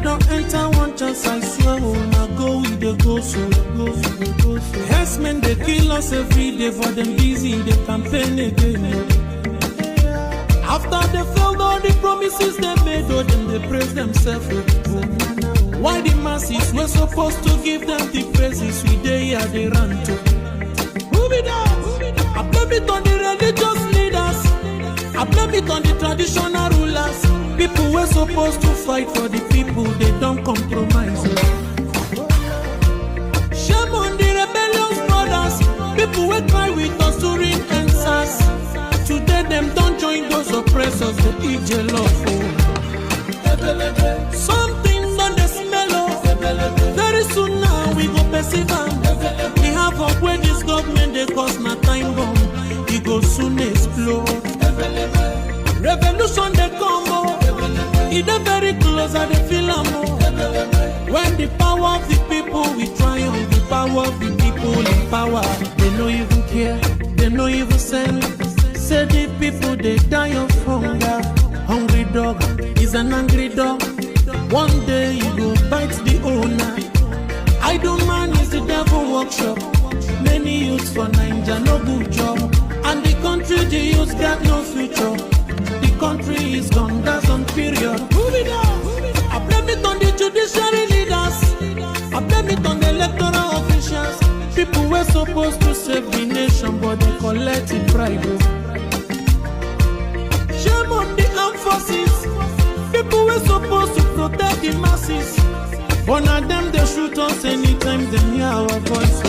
don't enter one chance, I swear, now go with the go so. Yes, men, they kill us every day, for them busy, they campaign again. After they failed all the promises they made, oh, then they praise themselves. Why the masses were supposed to give them the praises we day here they run to? Move it down. I blame it on the religious leaders. I blame it on the traditional rulers. People were supposed to fight for the people, they don't compromise. Shame on the rebellious brothers. People will cry with us during answers. Today them don't join those oppressors, they eat your love. Something on the smell of. Very soon now we go perceive them. We have up where this government they cause my time bomb. It go soon explode. Revolution they come more. It is very close and they feel more. When the power of the people we triumph, the power of the people in power. They no even care, they no even send. Say the people they die of hunger. Hungry dog is an angry dog. One day you go bite the owner. Idle man is the devil workshop. Many youths for Nigeria no good job. And the country the youths got no future. The country is gone, that's on period. Move it down. I blame it on the judiciary leaders. I blame it on the electoral officials. People were supposed to save the nation, but they collect it bribe. Shame on the armed forces. People were supposed to protect the masses. One of them they shoot us anytime they hear our voice.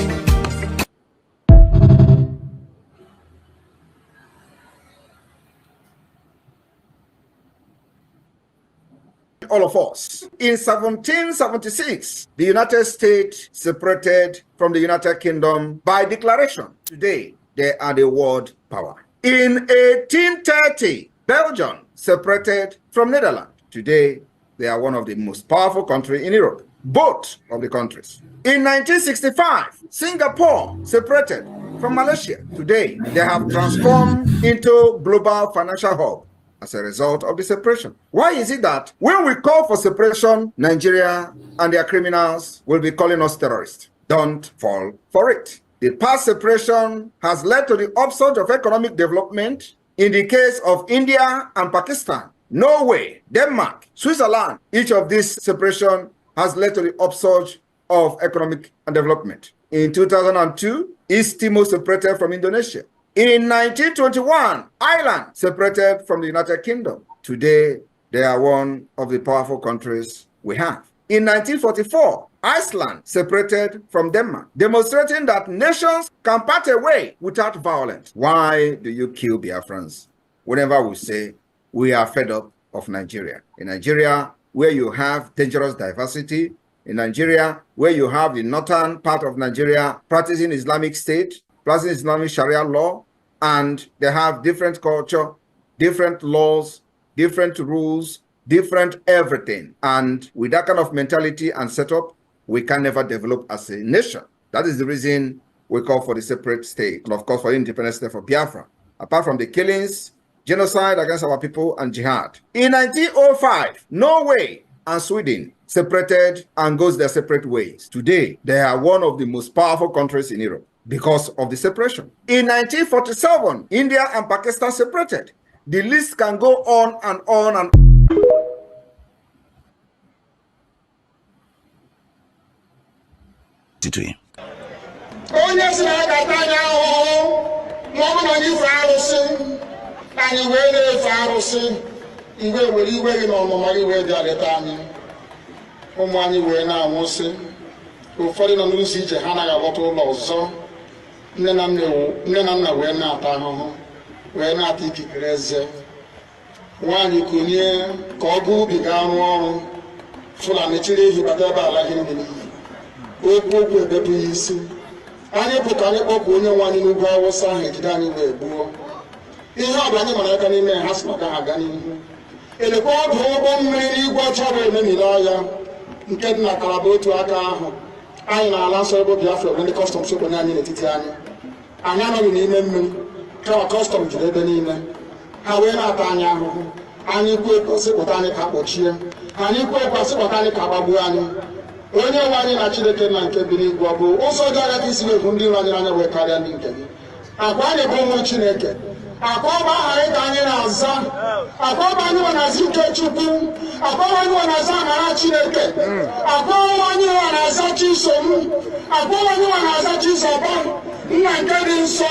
All of us. In 1776, the United States separated from the United Kingdom by declaration. Today, they are the world power. In 1830, Belgium separated from Netherlands. Today, they are one of the most powerful countries in Europe. Both of the countries. In 1965, Singapore separated from Malaysia. Today, they have transformed into global financial hub as a result of the separation. Why is it that when we call for separation, Nigeria and their criminals will be calling us terrorists? Don't fall for it. The past separation has led to the upsurge of economic development in the case of India and Pakistan, Norway, Denmark, Switzerland. Each of these separation has led to the upsurge of economic and development. In 2002, East Timor separated from Indonesia. In 1921, Ireland separated from the United Kingdom. Today, they are one of the powerful countries we have. In 1944, Iceland separated from Denmark, demonstrating that nations can part away without violence. Why do you kill Biafrans? Whenever we say we are fed up of Nigeria. In Nigeria, where you have dangerous diversity, in Nigeria, where you have the northern part of Nigeria practicing Islamic State, practicing Islamic Sharia law, and they have different culture, different laws, different rules, different everything. And with that kind of mentality and setup, we can never develop as a nation. That is the reason we call for the separate state, and of course for the independent state for Biafra. Apart from the killings, genocide against our people, and jihad. In 1905, Norway and Sweden separated and goes their separate ways. Today, they are one of the most powerful countries in Europe because of the separation. In 1947, India and Pakistan separated. The list can go on and on and on. ụfọdụ nọ n'ụzọ ije ha anaghị alọta ụlọ ọzọ nne na nna wee na-ata ahụhụ wee na-ata ikikere eze nwaanyị konye ka ọ gaa ubi gaa rụọ ọrụ Fulani chiri ehi bata ebe ala gị niile okwu ebepụ ya isi anyị pụta anyị kpọpụ onye nwaanyị n'ugwu Awụsa ahụ ejide anyị wee gbuo ihe ọ bụ anyị mara aka n'ime ha si maka ha gaa n'ihu elekwa ọdụ ụgbọ mmiri n'igwe ọcha bụ ememiri ọya nke dị na Kalaba otu aka ahụ anyị na-ala nsọ ebe Biafra bụ ndị kọstọm sokwenye anyị n'etiti anyị anọghị n'ime mmiri kama kọstọm jiri ebe niile ha wee na-ata anyị ahụhụ anyị kwuo sịpụta anyị ka kpọchie anyị kwekwasị kpọtani ka gbagbuo anyị onye nwe anyị na Chineke na nke bi n'igwe ọ bụ ụzọ dị aga ka isi na-ekwu ndị iro anyị anya wee karịa ndị nke gị akwa anyị bụ ụmụ Chineke akwa ọba aha anyị ka anyị na-aza akwa ọba anyị nwe na-aza ike Chukwu akwa ọba anyị nwe na-aza amara Chineke akwa ọba anyị nwe na-aza Chisom akwa ọba anyị nwe na-aza Chizoba nna nke dị nsọ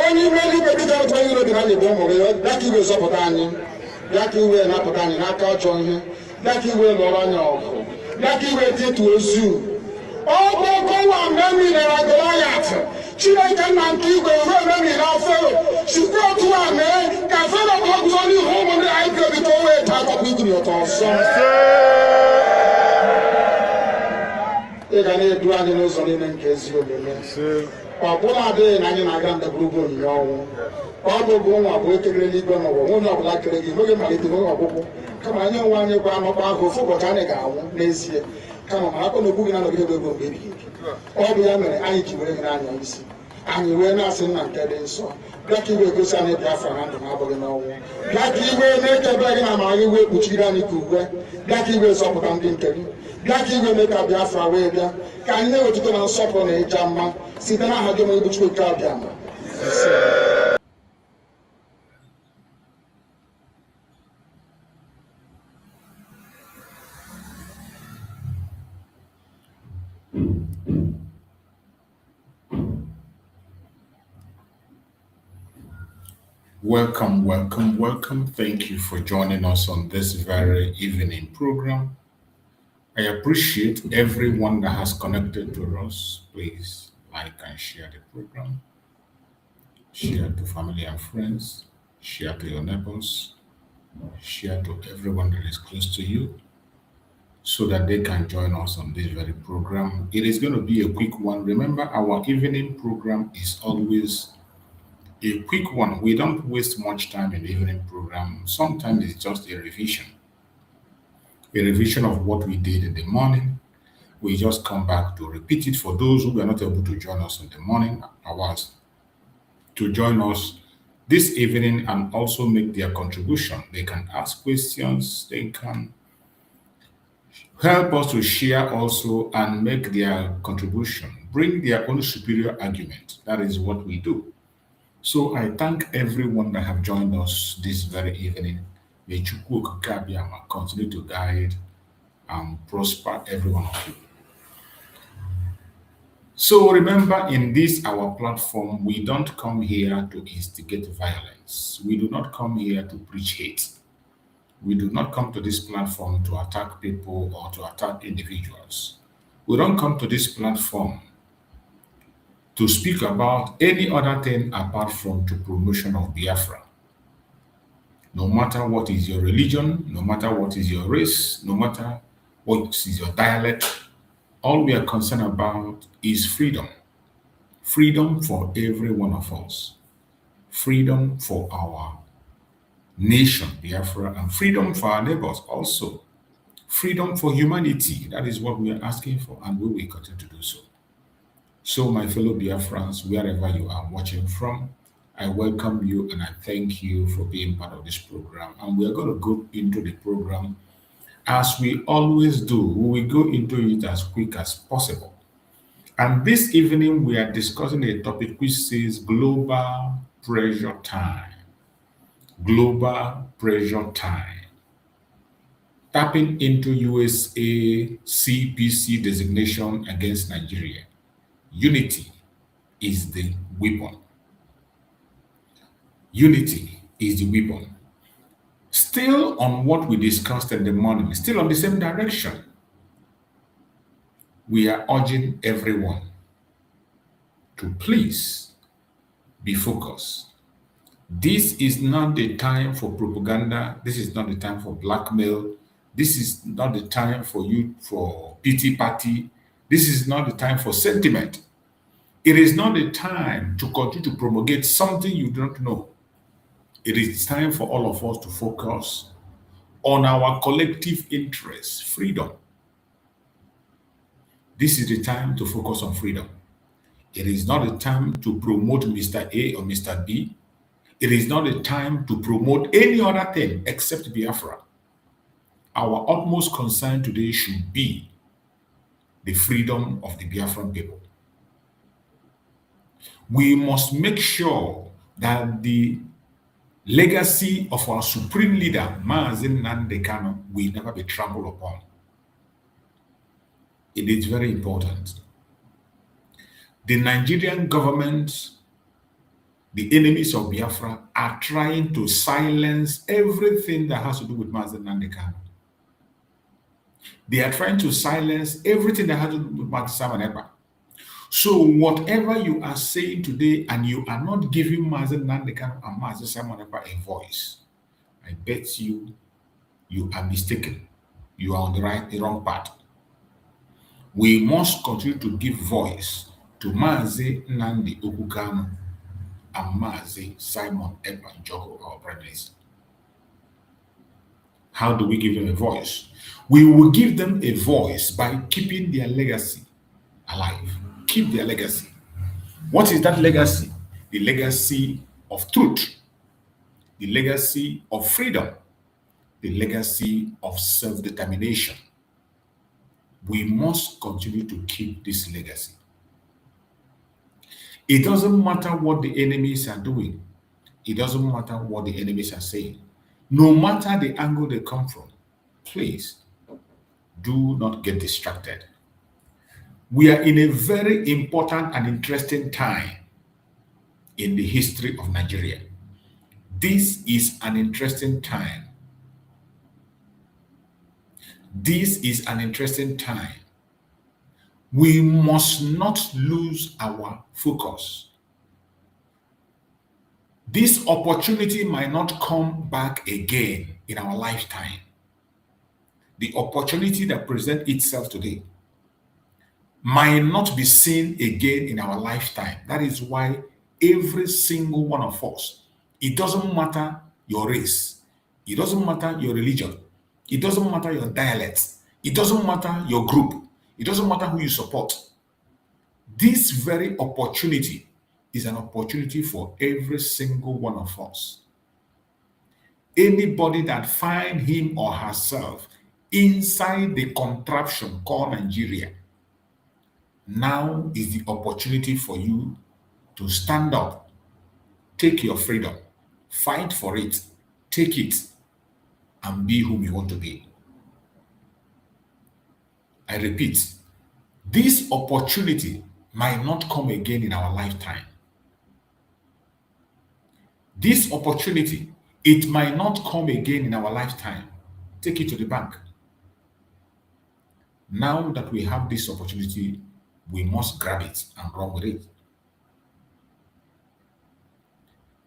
onye ime eluigwe dịka otu onye iro dị na anyị bụ ụmụ gị bịa ka iwe zọpụta anyị bịa ka iwe napụta anyị n'aka ọjọọ ihe bịa ka iwe lụọrọ anyị ọgụ bịa ka iwe tịtụ ozu ọgbọgọwa memilera Goliath Chineke nna nke igwe ruo memila Fero sikwa otu a mee ka Fero ka ọ guzo n'ihu ụmụ ndị anyị ga-ebi ka o wee taa akọkọ igiri ụtọ ọzọ ị ga na-edu anyị n'ụzọ niile nke ezi omume ọ bụla adịghị na anyị na-aga ndagwurugwu onyinye ọnwụ ọ bụbụ nwa bụ ekele n'igwe n'ụwa onye ọbụla kere gị n'oge malite n'oge ọgwụgwụ kama anyị onwe anyị gwa amakpa ahụ ofu ụbọchị anyị ga-anwụ n'ezie kama ma akpọ n'okwu gị na-anọgide ego mgbe ebighị ebi ọ bụ ya mere anyị ji were gị n'anya isi anyị wee na-asị nna nke dị nsọ bịa ka iwe gosi anyị Biafra na ndụ na-abụghị n'ọnwụ bịa ka iwe na-ekebe gị na amara gị wee kpuchiri anyị ka uwe bịa ka iwe zọpụta ndị nke gị bịa ka iwe mee ka Biafra wee bịa ka anyị na-ewetụta na nsọpụrụ na ịja mma site n'aha gị onye bụ Chukwu abịa ma Welcome, welcome, welcome. Thank you for joining us on this very evening program. I appreciate everyone that has connected to us. Please like and share the program. Share to family and friends. Share to your neighbors. Share to everyone that is close to you so that they can join us on this very program. It is going to be a quick one. Remember, our evening program is always a quick one. We don't waste much time in the evening program. Sometimes it's just a revision of what we did in the morning. We just come back to repeat it for those who were not able to join us in the morning hours to join us this evening and also make their contribution. They can ask questions, they can help us to share also and make their contribution, bring their own superior argument. That is what we do. So I thank everyone that have joined us this very evening. May Chukwu Kabiama continue to guide and prosper every one of you. So remember, in this our platform, we don't come here to instigate violence. We do not come here to preach hate. We do not come to this platform to attack people or to attack individuals. We don't come to this platform to speak about any other thing apart from the promotion of Biafra. No matter what is your religion, no matter what is your race, no matter what is your dialect, all we are concerned about is freedom. Freedom for every one of us. Freedom for our nation, Biafra, and freedom for our neighbors also. Freedom for humanity, that is what we are asking for, and we will continue to do so. So, my fellow Biafrans, wherever you are watching from, I welcome you and I thank you for being part of this program. And we are going to go into the program as we always do. We will go into it as quick as possible. And this evening, we are discussing a topic which says global pressure time. Global pressure time. Tapping into USA CPC designation against Nigeria. Unity is the weapon. Unity is the weapon. Still on what we discussed in the morning, still on the same direction, we are urging everyone to please be focused. This is not the time for propaganda. This is not the time for blackmail. This is not the time for you for pity party. This is not the time for sentiment. It is not the time to continue to promulgate something you don't know. It is time for all of us to focus on our collective interest, freedom. This is the time to focus on freedom. It is not the time to promote Mr. A or Mr. B. It is not the time to promote any other thing except Biafra. Our utmost concern today should be the freedom of the Biafran people. We must make sure that the legacy of our supreme leader, Mazi Nnamdi Kanu, will never be trampled upon. It is very important. The Nigerian government, the enemies of Biafra, are trying to silence everything that has to do with Mazi Nnamdi Kanu. They are trying to silence everything that has to do with Mazi Nnamdi. So whatever you are saying today, and you are not giving Mazi Nnamdi Kanu and Mazi Nnamdi a voice, I bet you are mistaken. You are on the wrong path. We must continue to give voice to Mazi Nnamdi Kanu and Mazi Simon Ekpa Njoku, our Prime Minister. How do we give them a voice? We will give them a voice by keeping their legacy alive. Keep their legacy. What is that legacy? The legacy of truth, the legacy of freedom, the legacy of self-determination. We must continue to keep this legacy. It doesn't matter what the enemies are doing. It doesn't matter what the enemies are saying. No matter the angle they come from, please do not get distracted. We are in a very important and interesting time in the history of Nigeria. This is an interesting time. This is an interesting time. We must not lose our focus. This opportunity might not come back again in our lifetime. The opportunity that presents itself today might not be seen again in our lifetime. That is why every single one of us, it doesn't matter your race, it doesn't matter your religion, it doesn't matter your dialect, it doesn't matter your group, it doesn't matter who you support. This very opportunity is an opportunity for every single one of us. Anybody that finds him or herself inside the contraption called Nigeria, now is the opportunity for you to stand up, take your freedom, fight for it, take it, and be whom you want to be. I repeat, this opportunity might not come again in our lifetime. This opportunity, it might not come again in our lifetime. Take it to the bank. Now that we have this opportunity, we must grab it and run with it.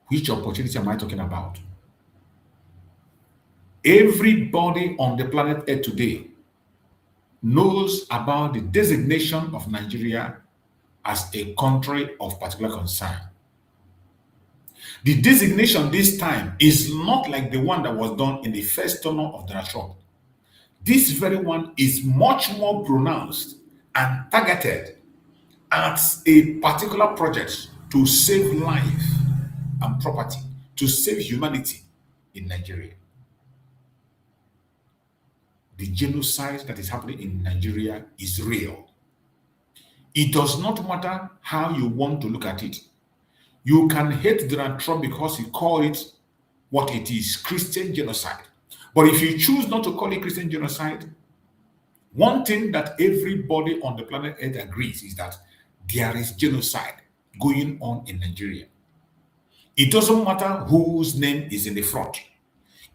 Which opportunity am I talking about? Everybody on the planet Earth today knows about the designation of Nigeria as a country of particular concern. The designation this time is not like the one that was done in the first tenure of Donald Trump. This very one is much more pronounced and targeted at a particular project to save life and property, to save humanity in Nigeria. The genocide that is happening in Nigeria is real. It does not matter how you want to look at it. You can hate Donald Trump because he called it what it is, Christian genocide. But if you choose not to call it Christian genocide, one thing that everybody on the planet Earth agrees is that there is genocide going on in Nigeria. It doesn't matter whose name is in the front.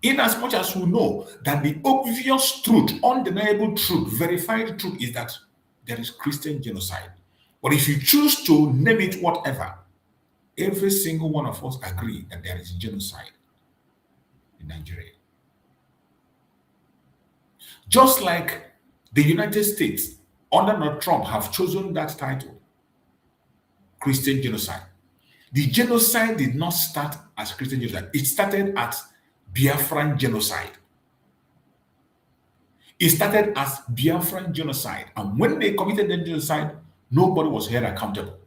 In as much as we know that the obvious truth, undeniable truth, verified truth is that there is Christian genocide. But if you choose to name it whatever, every single one of us agree that there is genocide in Nigeria. Just like the United States under Donald Trump have chosen that title, Christian genocide. The genocide did not start as Christian genocide. It started as Biafran genocide. It started as Biafran genocide. And when they committed the genocide, nobody was held accountable.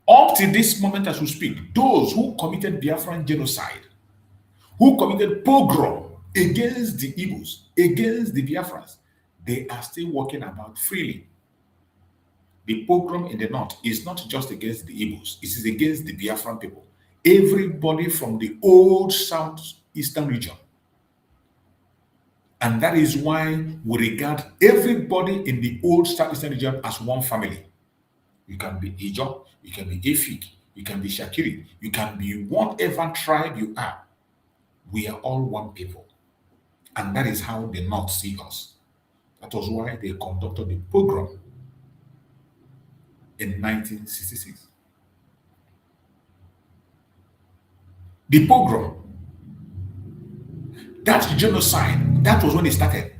Up to this moment as we speak, those who committed Biafran genocide, who committed pogrom against the Igbos, against the Biafrans. They are still walking about freely. The pogrom in the north is not just against the Igbos, it is against the Biafran people. Everybody from the old southeastern region. And that is why we regard everybody in the old southeastern region as one family. You can be Ijo, you can be Efik, you can be Shakiri, you can be whatever tribe you are. We are all one people. And that is how the North see us. That was why they conducted the pogrom in 1966. The pogrom, that genocide, that was when it started.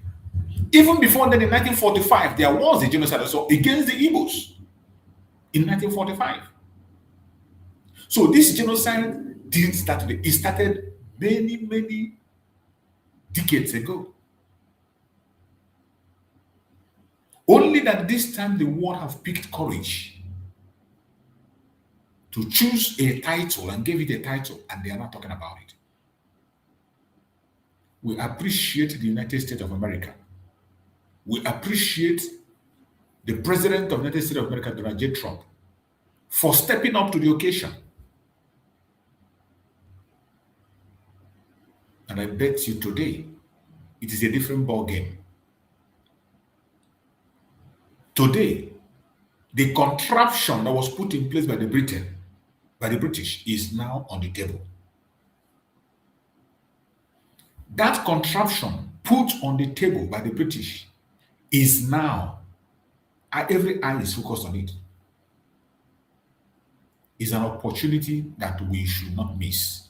Even before then, in 1945, there was a genocide also against the Igbos in 1945. So this genocide didn't start today. It started many, many decades ago. Only that this time the world have picked courage to choose a title and give it a title, and they are not talking about it. We appreciate the United States of America. We appreciate the President of the United States of America, Donald J. Trump, for stepping up to the occasion. And I bet you today, it is a different ball game. Today, the contraption that was put in place by the British is now on the table. That contraption put on the table by the British is now, every eye is focused on it. It's an opportunity that we should not miss.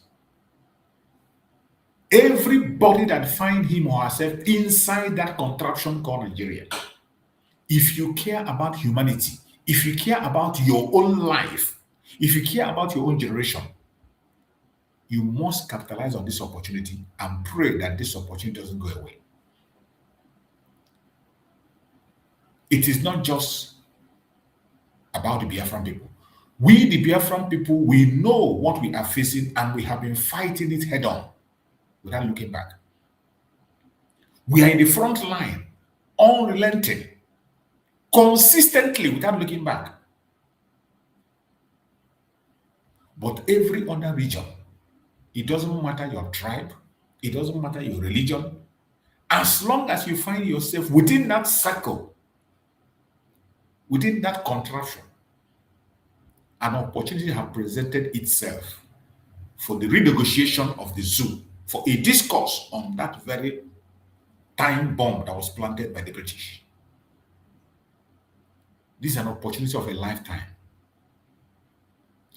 Everybody that finds him or herself inside that contraption called Nigeria, if you care about humanity, if you care about your own life, if you care about your own generation, you must capitalize on this opportunity and pray that this opportunity doesn't go away. It is not just about the Biafran people. We, the Biafran people, we know what we are facing and we have been fighting it head on without looking back. We are in the front line, unrelenting, consistently without looking back. But every other region, it doesn't matter your tribe, it doesn't matter your religion, as long as you find yourself within that circle, within that contraption, an opportunity has presented itself for the renegotiation of the zoo, for a discourse on that very time bomb that was planted by the British. This is an opportunity of a lifetime.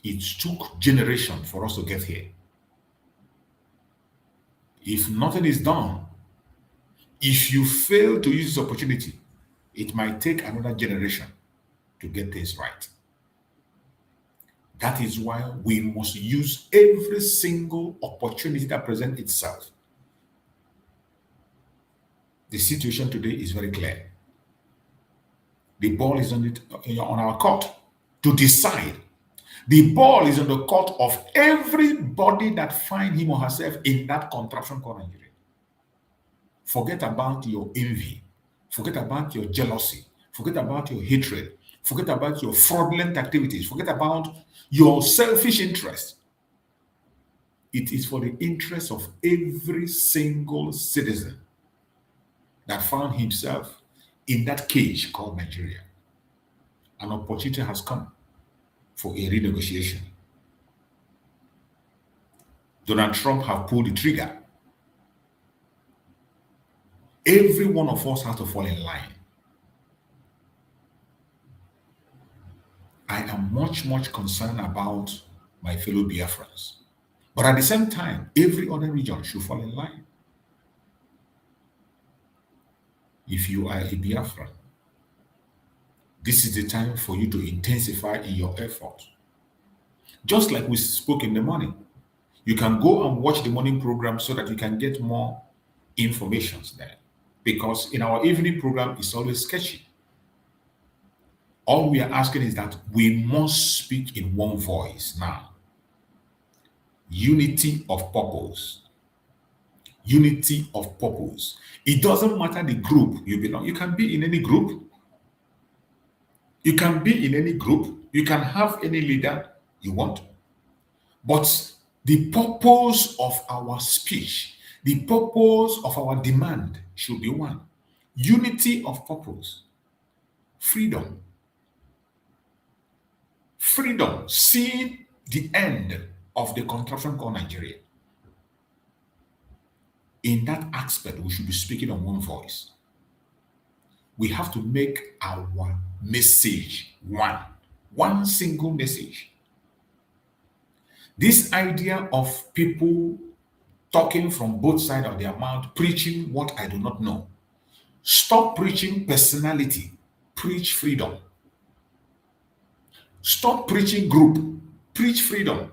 It took generations for us to get here. If nothing is done, if you fail to use this opportunity, it might take another generation to get this right. That is why we must use every single opportunity that presents itself. The situation today is very clear. The ball is on our court to decide. The ball is on the court of everybody that finds him or herself in that contraption called Nigeria. Forget about your envy. Forget about your jealousy. Forget about your hatred. Forget about your fraudulent activities. Forget about your selfish interest. It is for the interest of every single citizen that found himself in that cage called Nigeria. An opportunity has come for a renegotiation. Donald Trump has pulled the trigger. Every one of us has to fall in line. I am much concerned about my fellow Biafrans. But at the same time, every other region should fall in line. If you are a Biafran, this is the time for you to intensify in your effort. Just like we spoke in the morning, you can go and watch the morning program so that you can get more information there. Because in our evening program, it's always sketchy. All we are asking is that we must speak in one voice now. Unity of purpose. Unity of purpose. It doesn't matter the group you belong. You can be in any group. You can be in any group. You can have any leader you want. But the purpose of our speech, the purpose of our demand should be one. Unity of purpose. Freedom. Freedom. See the end of the contraption called Nigeria. In that aspect, we should be speaking on one voice. We have to make our message one single message. This idea of people talking from both sides of their mouth, preaching what I do not know. Stop preaching personality, preach freedom. Stop preaching group, preach freedom.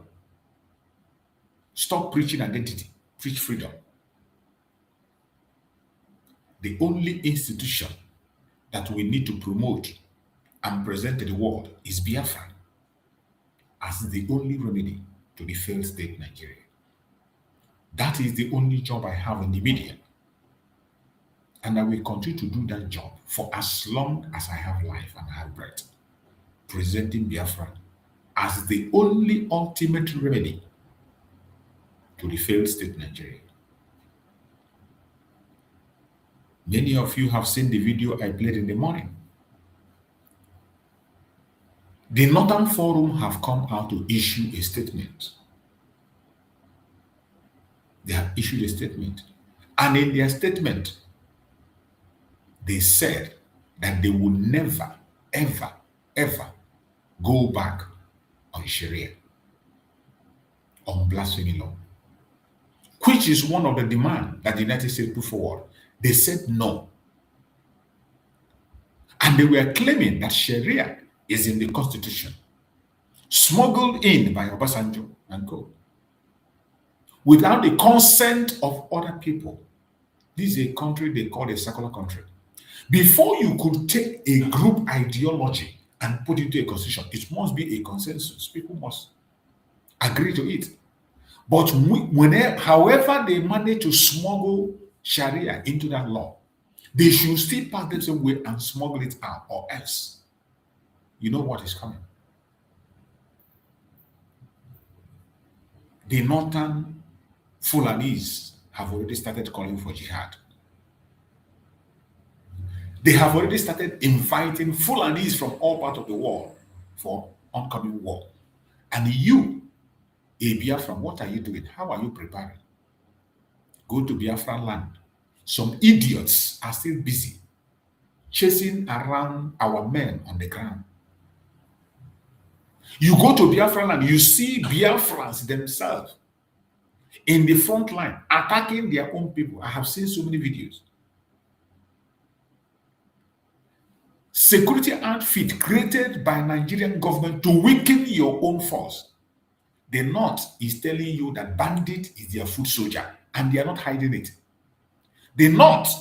Stop preaching identity, preach freedom. The only institution that we need to promote and present to the world is Biafra as the only remedy to the failed state Nigeria. That is the only job I have in the media. And I will continue to do that job for as long as I have life and I have breath, presenting Biafra as the only ultimate remedy to the failed state Nigeria. Many of you have seen the video I played in the morning. The Northern Forum have come out to issue a statement. They have issued a statement. And in their statement, they said that they will never, ever, ever go back on Sharia, on blasphemy law, which is one of the demands that the United States put forward. They said no. And they were claiming that Sharia is in the Constitution, smuggled in by Obasanjo and co. Without the consent of other people. This is a country they call a secular country. Before you could take a group ideology and put it into a constitution, it must be a consensus. People must agree to it. But however they manage to smuggle Sharia into that law, they should still pass the same way and smuggle it out, or else you know what is coming. The northern Fulanis have already started calling for jihad. They have already started inviting Fulanis from all parts of the world for oncoming war. And you, a Biafran, what are you doing? How are you preparing? Go to Biafran land. Some idiots are still busy chasing around our men on the ground. You go to Biafran land, you see Biafrans themselves in the front line attacking their own people. I have seen so many videos. Security outfit created by Nigerian government to weaken your own force. The North is telling you that bandit is their foot soldier, and they are not hiding it. The North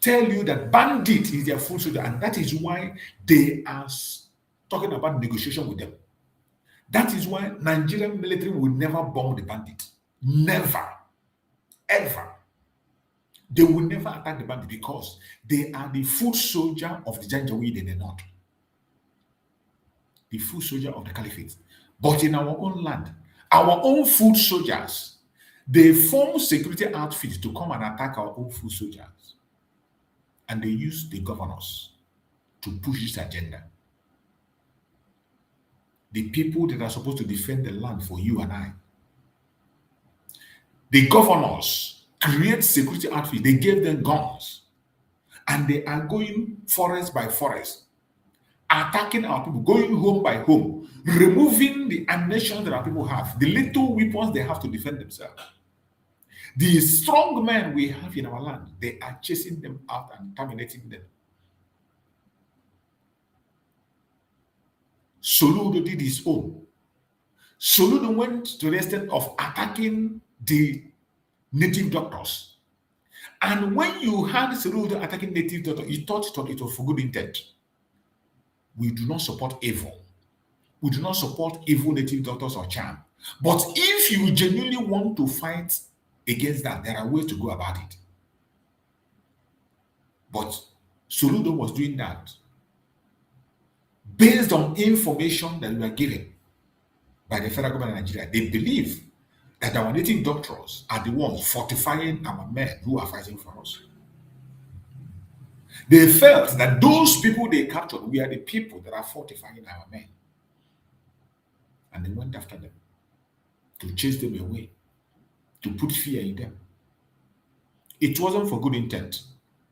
tell you that bandit is their foot soldier, and that is why they are talking about negotiation with them. That is why Nigerian military will never bomb the bandit. Never. Ever. They will never attack the bandit because they are the foot soldier of the Janjaweed in the North. The foot soldier of the Caliphate. But in our own land, our own foot soldiers, they form security outfits to come and attack our own foot soldiers. And they use the governors to push this agenda. The people that are supposed to defend the land for you and I. The governors create security outfits. They gave them guns. And they are going forest by forest, attacking our people, going home by home, removing the ammunition that our people have, the little weapons they have to defend themselves. The strong men we have in our land, they are chasing them out and terminating them. Soludo did his own. Soludo went to the extent of attacking the native doctors. And when you had Soludo attacking native doctors, you thought it was for good intent. We do not support evil. We do not support evil native doctors or charm. But if you genuinely want to fight against that, there are ways to go about it. But Soludo was doing that based on information that we were given by the federal government of Nigeria. They believe that our native doctors are the ones fortifying our men who are fighting for us. They felt that those people they captured were the people that are fortifying our men. And they went after them to chase them away, to put fear in them. It wasn't for good intent.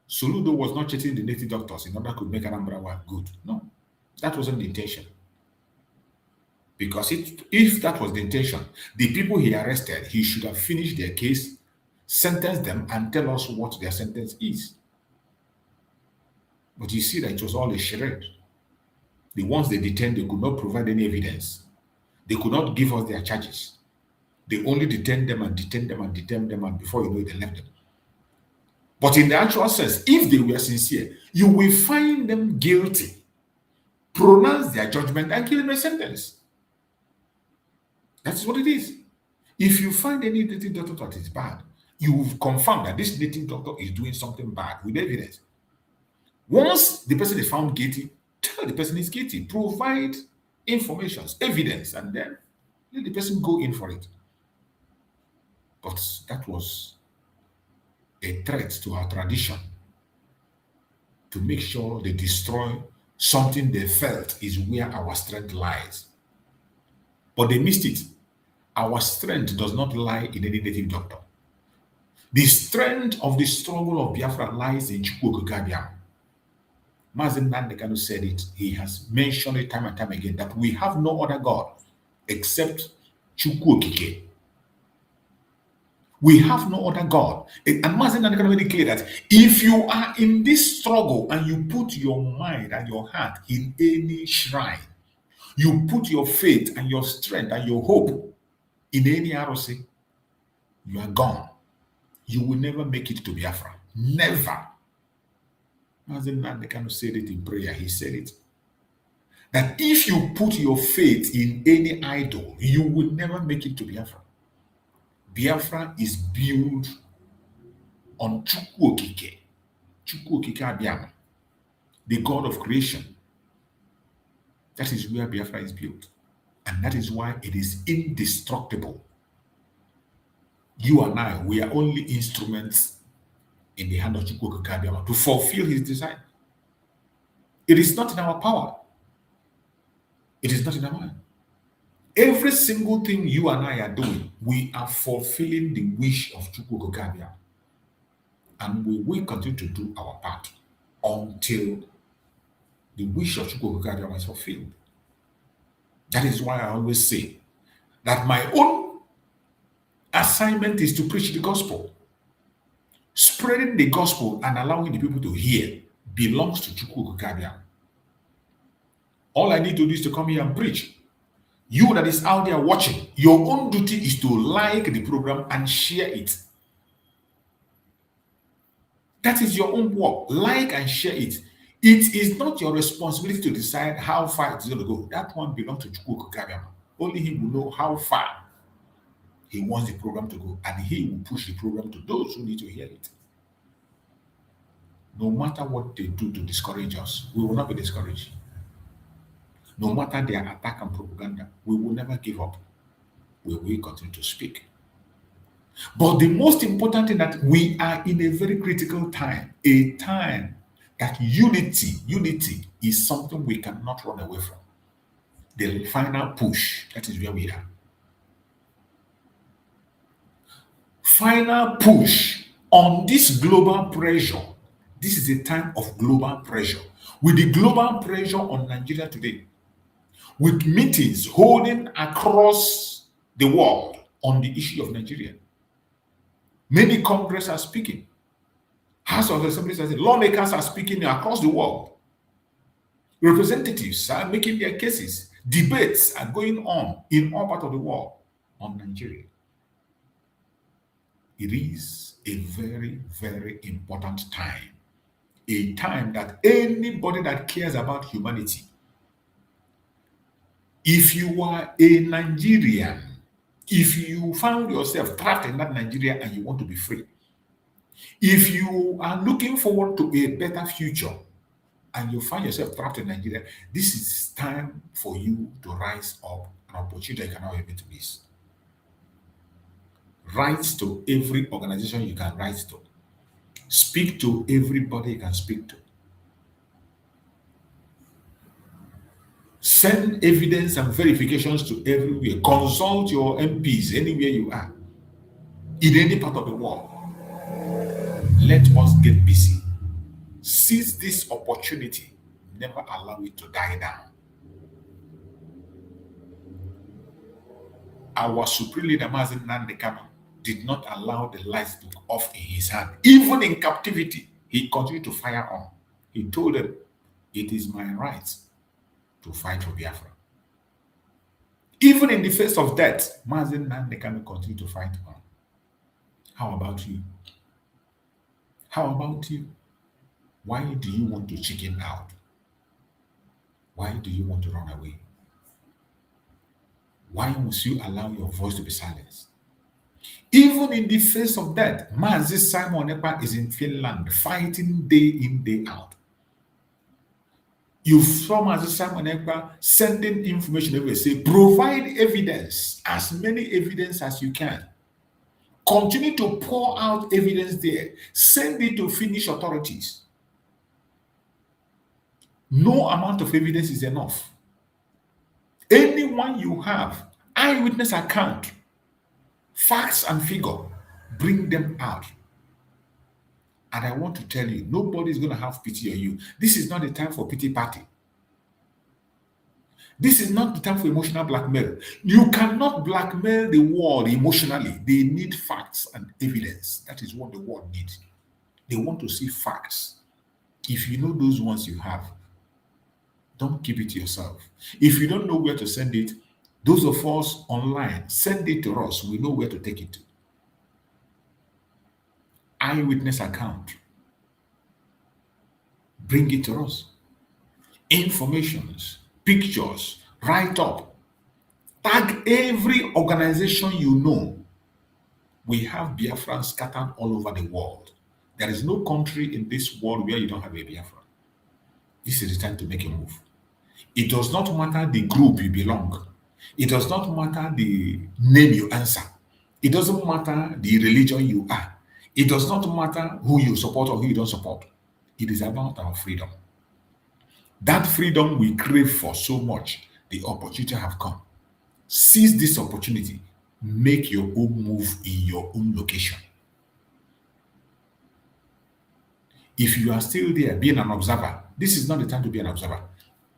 Soludo was not chasing the native doctors in order to make Anambra work good. No, that wasn't the intention. Because if that was the intention, the people he arrested, he should have finished their case, sentenced them, and tell us what their sentence is. But you see that it was all a charade. The ones they detained, they could not provide any evidence. They could not give us their charges. They only detained them and detained them and detained them, and before you know it, they left them. But in the actual sense, if they were sincere, you will find them guilty, pronounce their judgment, and give them a sentence. That's what it is. If you find any native doctor that is bad, you will confirm that this native doctor is doing something bad with evidence. Once the person is found guilty, tell the person is guilty, provide information, evidence, and then let the person go in for it. But that was a threat to our tradition, to make sure they destroy something they felt is where our strength lies. But they missed it. Our strength does not lie in any native doctor. The strength of the struggle of Biafra lies in Chukwu Okike. Mazi Nnamdi Kanu said it. He has mentioned it time and time again that we have no other God except Chukwu Okike. We have no other God. And Mazi Nnamdi Kanu made it clear that if you are in this struggle and you put your mind and your heart in any shrine, you put your faith and your strength and your hope in any ROC, you are gone. You will never make it to Biafra. Never. Mazi Nnamdi Kanu said it in prayer. He said it. That if you put your faith in any idol, you will never make it to Biafra. Biafra is built on Chukwu Okike. Chukwu Okike Abiyama, the God of creation. That is where Biafra is built. And that is why it is indestructible. You and I, we are only instruments in the hand of Chukwu Okike Abiyama to fulfill his design. It is not in our power. It is not in our mind. Every single thing you and I are doing, we are fulfilling the wish of Chukwu Okike Abiyama. And we will continue to do our part until the wish of Chukwu Okike Abiyama is fulfilled. That is why I always say that my own assignment is to preach the gospel. Spreading the gospel and allowing the people to hear belongs to Chukwu Okike Abiyama. All I need to do is to come here and preach. You that is out there watching, your own duty is to like the program and share it. That is your own work. Like and share it. It is not your responsibility to decide how far it's going to go. That one belongs to Chukwu Okike Abiyama. Only he will know how far he wants the program to go, and he will push the program to those who need to hear it. No matter what they do to discourage us, we will not be discouraged. No matter their attack and propaganda, we will never give up. We will continue to speak. But the most important thing that we are in a very critical time, a time that unity is something we cannot run away from. The final push, that is where we are. Final push on this global pressure. This is a time of global pressure. With the global pressure on Nigeria today, with meetings holding across the world on the issue of Nigeria. Many Congress are speaking. House of Assembly are speaking. Lawmakers are speaking across the world. Representatives are making their cases. Debates are going on in all parts of the world on Nigeria. It is a very, very important time. A time that anybody that cares about humanity, if you are a Nigerian, If you found yourself trapped in that Nigeria and you want to be free, if you are looking forward to a better future and you find yourself trapped in Nigeria, this is time for you to rise up, an opportunity you cannot able to miss. Write to every organization you can write to. Speak to everybody you can speak to. Send evidence and verifications to everywhere. Consult your MPs anywhere you are, in any part of the world. Let us get busy. Seize this opportunity. Never allow it to die down. Our supreme leader, Mazi Nnamdi Kanu, did not allow the lights to go off in his hand. Even in captivity, he continued to fire on. He told them, it is my right to fight for Biafra. Even in the face of death, Mazi Nnamdi Kanu continued to fight on. How about you? How about you? Why do you want to chicken out? Why do you want to run away? Why must you allow your voice to be silenced? Even in the face of that, Mazi Simon Ekpa is in Finland fighting day in, day out. You saw Mazi Simon Ekpa sending information everywhere, say, provide evidence, as many evidence as you can. Continue to pour out evidence there. Send it to Finnish authorities. No amount of evidence is enough. Anyone you have, eyewitness account, facts and figure, bring them out. And I want to tell you, nobody is going to have pity on you. This is not the time for pity party. This is not the time for emotional blackmail. You cannot blackmail the world emotionally. They need facts and evidence. That is what the world needs. They want to see facts. If you know those ones you have, don't keep it to yourself. If you don't know where to send it, those of us online, send it to us. We know where to take it to. Eyewitness account. Bring it to us. Informations, pictures, write up. Tag every organization you know. We have Biafrans scattered all over the world. There is no country in this world where you don't have a Biafra. This is the time to make a move. It does not matter the group you belong. It does not matter the name you answer. It doesn't matter the religion you are. It does not matter who you support or who you don't support. It is about our freedom. That freedom we crave for so much, the opportunity have come. Seize this opportunity. Make your own move in your own location. If you are still there being an observer, this is not the time to be an observer.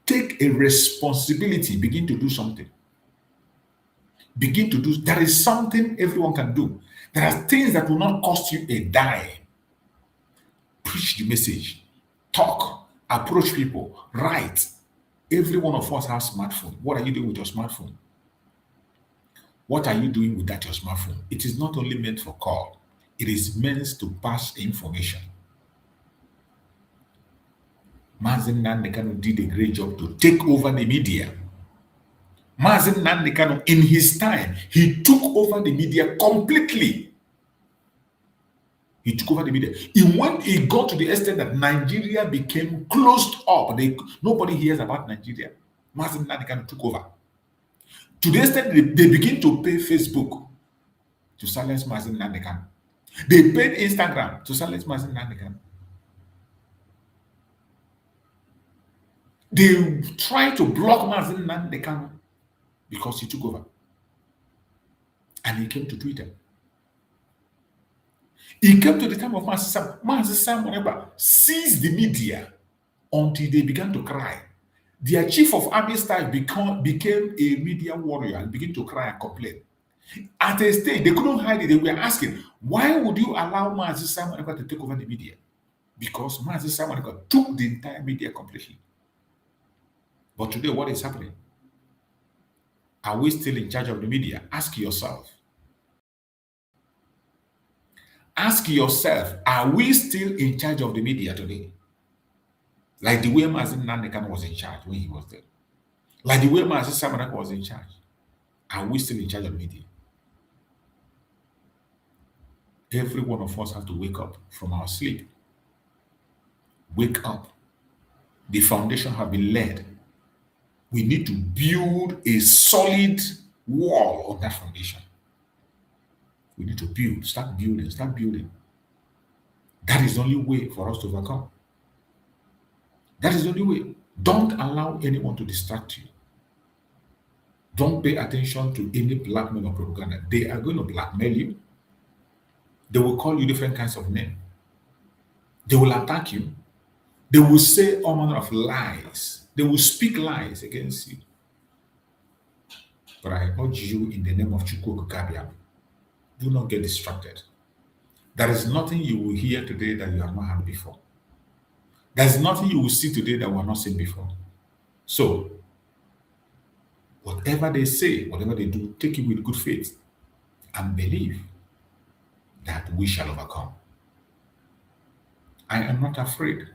Take a responsibility. Begin to do something. Begin to do. There is something everyone can do. There are things that will not cost you a dime. Preach the message. Talk. Approach people. Write. Every one of us has a smartphone. What are you doing with your smartphone? What are you doing with that your smartphone? It is not only meant for call. It is meant to pass information. Mazi Nnamdi Kanu did a great job to take over the media. Mazi Nnamdi Kanu, in his time, he took over the media completely. He took over the media. When he got to the extent that Nigeria became closed up, nobody hears about Nigeria. Mazi Nnamdi Kanu took over. To the extent they begin to pay Facebook to silence Mazi Nnamdi Kanu. They paid Instagram to silence Mazi Nnamdi Kanu. They tried to block Mazi Nnamdi Kanu because he took over. And he came to Twitter. He came to the time of Mazi Simon seized the media until they began to cry. Their chief of army staff became a media warrior and began to cry and complain. At a stage, they couldn't hide it. They were asking, why would you allow Mazi Simon to take over the media? Because Mazi Simon took the entire media completely. But today, what is happening? Are we still in charge of the media? Ask yourself. Ask yourself, are we still in charge of the media today? Like the way Mazi Nnamdi Kanu was in charge when he was there. Like the way Mazi Simon was in charge. Are we still in charge of media? Every one of us has to wake up from our sleep. Wake up. The foundation has been laid. We need to build a solid wall on that foundation. We need to build, start building, start building. That is the only way for us to overcome. That is the only way. Don't allow anyone to distract you. Don't pay attention to any blackmail or propaganda. They are going to blackmail you. They will call you different kinds of names. They will attack you. They will say all manner of lies. They will speak lies against you. But I urge you in the name of Chukwu Okikabia, do not get distracted. There is nothing you will hear today that you have not heard before. There is nothing you will see today that we have not seen before. So, whatever they say, whatever they do, take it with good faith and believe that we shall overcome. I am not afraid.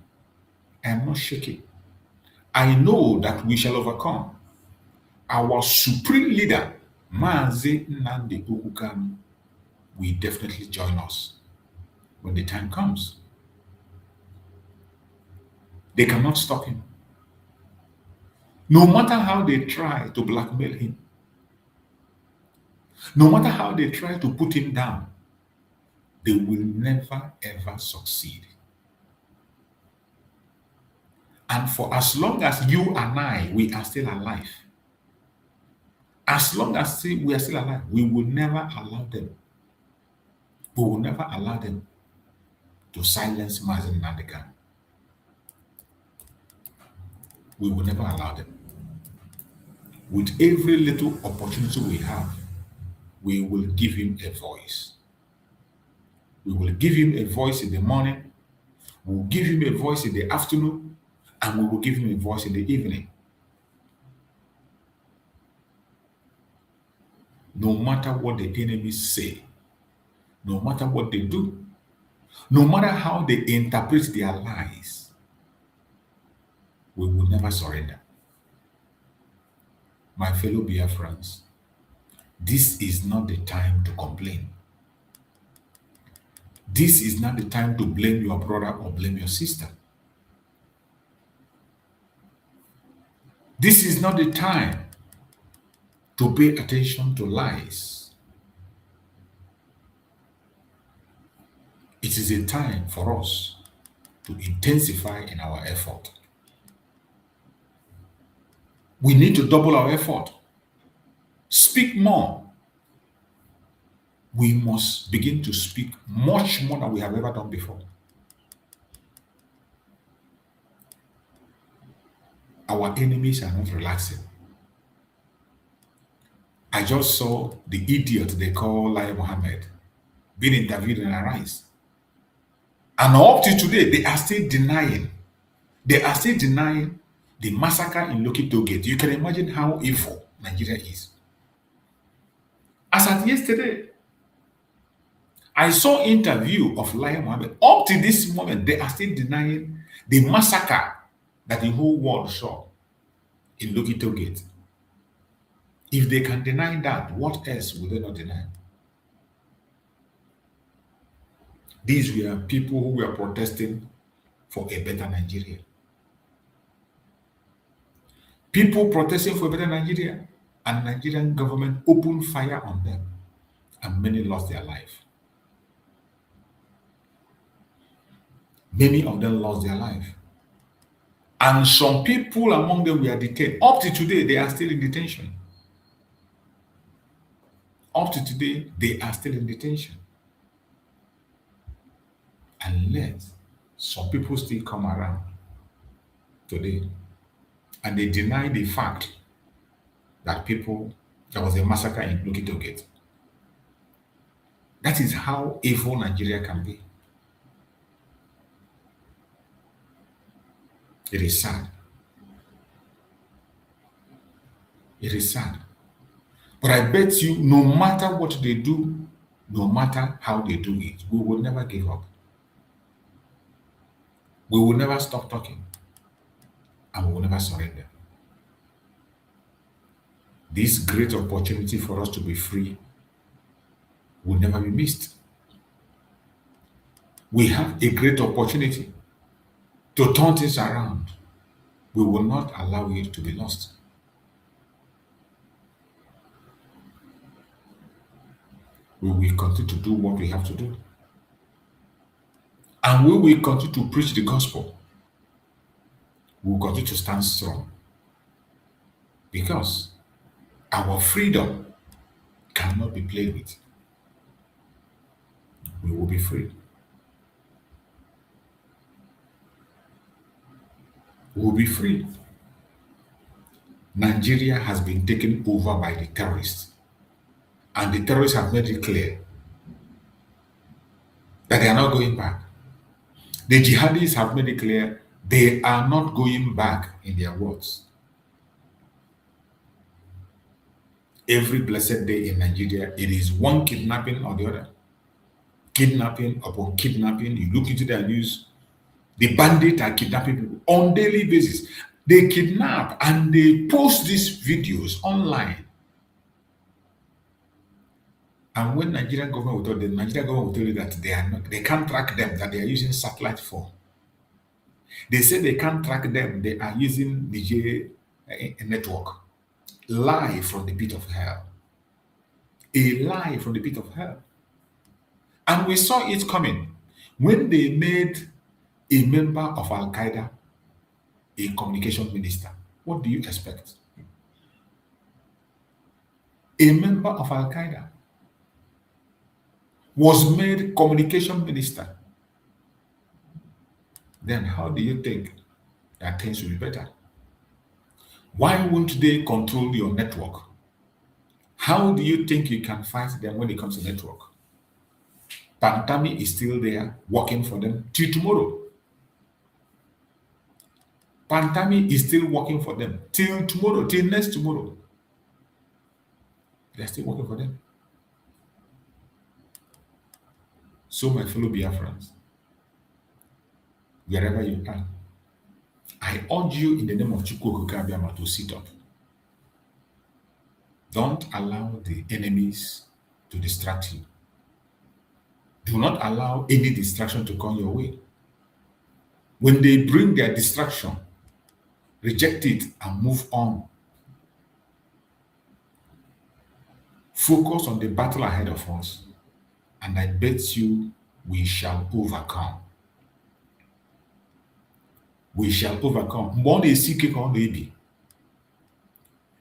I am not shaky. I know that we shall overcome. Our supreme leader, Mazi Nnamdi Kanu, will definitely join us when the time comes. They cannot stop him. No matter how they try to blackmail him, no matter how they try to put him down, they will never ever succeed. And for as long as you and I, we are still alive, as long as we are still alive, we will never allow them. We will never allow them to silence Mazi Nnamdi Kanu. We will never allow them. With every little opportunity we have, we will give him a voice. We will give him a voice in the morning, we will give him a voice in the afternoon, and we will give him a voice in the evening. No matter what the enemies say, no matter what they do, no matter how they interpret their lies, we will never surrender. My fellow Biafrans, this is not the time to complain. This is not the time to blame your brother or blame your sister. This is not the time to pay attention to lies. It is a time for us to intensify in our effort. We need to double our effort. Speak more. We must begin to speak much more than we have ever done before. Our enemies are not relaxing. I just saw the idiot they call Lai Mohammed being interviewed in Arise. And up to today, they are still denying. They are still denying the massacre in Lokito Gate. You can imagine how evil Nigeria is. As at yesterday, I saw an interview of Lai Mohammed. Up to this moment, they are still denying the massacre that the whole world saw in Lokito Gate. If they can deny that, what else will they not deny? These were people who were protesting for a better Nigeria. People protesting for a better Nigeria, and Nigerian government opened fire on them, and many lost their life. Many of them lost their life. And some people among them were detained. Up to today, they are still in detention. Up to today, they are still in detention. Unless some people still come around today and they deny the fact that there was a massacre in Lokito Gate. That is how evil Nigeria can be. It is sad. It is sad. But I bet you, no matter what they do, no matter how they do it, we will never give up. We will never stop talking. And we will never surrender. This great opportunity for us to be free will never be missed. We have a great opportunity to turn things around. We will not allow it to be lost. We will continue to do what we have to do. And we will continue to preach the gospel. We will continue to stand strong. Because our freedom cannot be played with. We will be free. We will be free. Nigeria has been taken over by the terrorists. And the terrorists have made it clear that they are not going back. The jihadis have made it clear they are not going back in their words. Every blessed day in Nigeria, it is one kidnapping or the other. Kidnapping upon kidnapping. You look into their news, the bandits are kidnapping people on daily basis. They kidnap and they post these videos online. And when Nigerian government will tell them, Nigerian government will tell you that they can't track them, that they are using satellite phone. They say they can't track them, they are using the network. Lie from the pit of hell. A lie from the pit of hell. And we saw it coming when they made a member of Al Qaeda a communication minister. What do you expect? A member of Al Qaeda was made communication minister. Then how do you think that things will be better? Why won't they control your network? How do you think you can fight them when it comes to network? Pantami is still there working for them till tomorrow. Pantami is still working for them till tomorrow, till next tomorrow. They're still working for them. So, my fellow Biafrans, wherever you are, I urge you in the name of Chukwu Abiyama to sit up. Don't allow the enemies to distract you. Do not allow any distraction to come your way. When they bring their distraction, reject it and move on. Focus on the battle ahead of us, and I bet you we shall overcome. We shall overcome.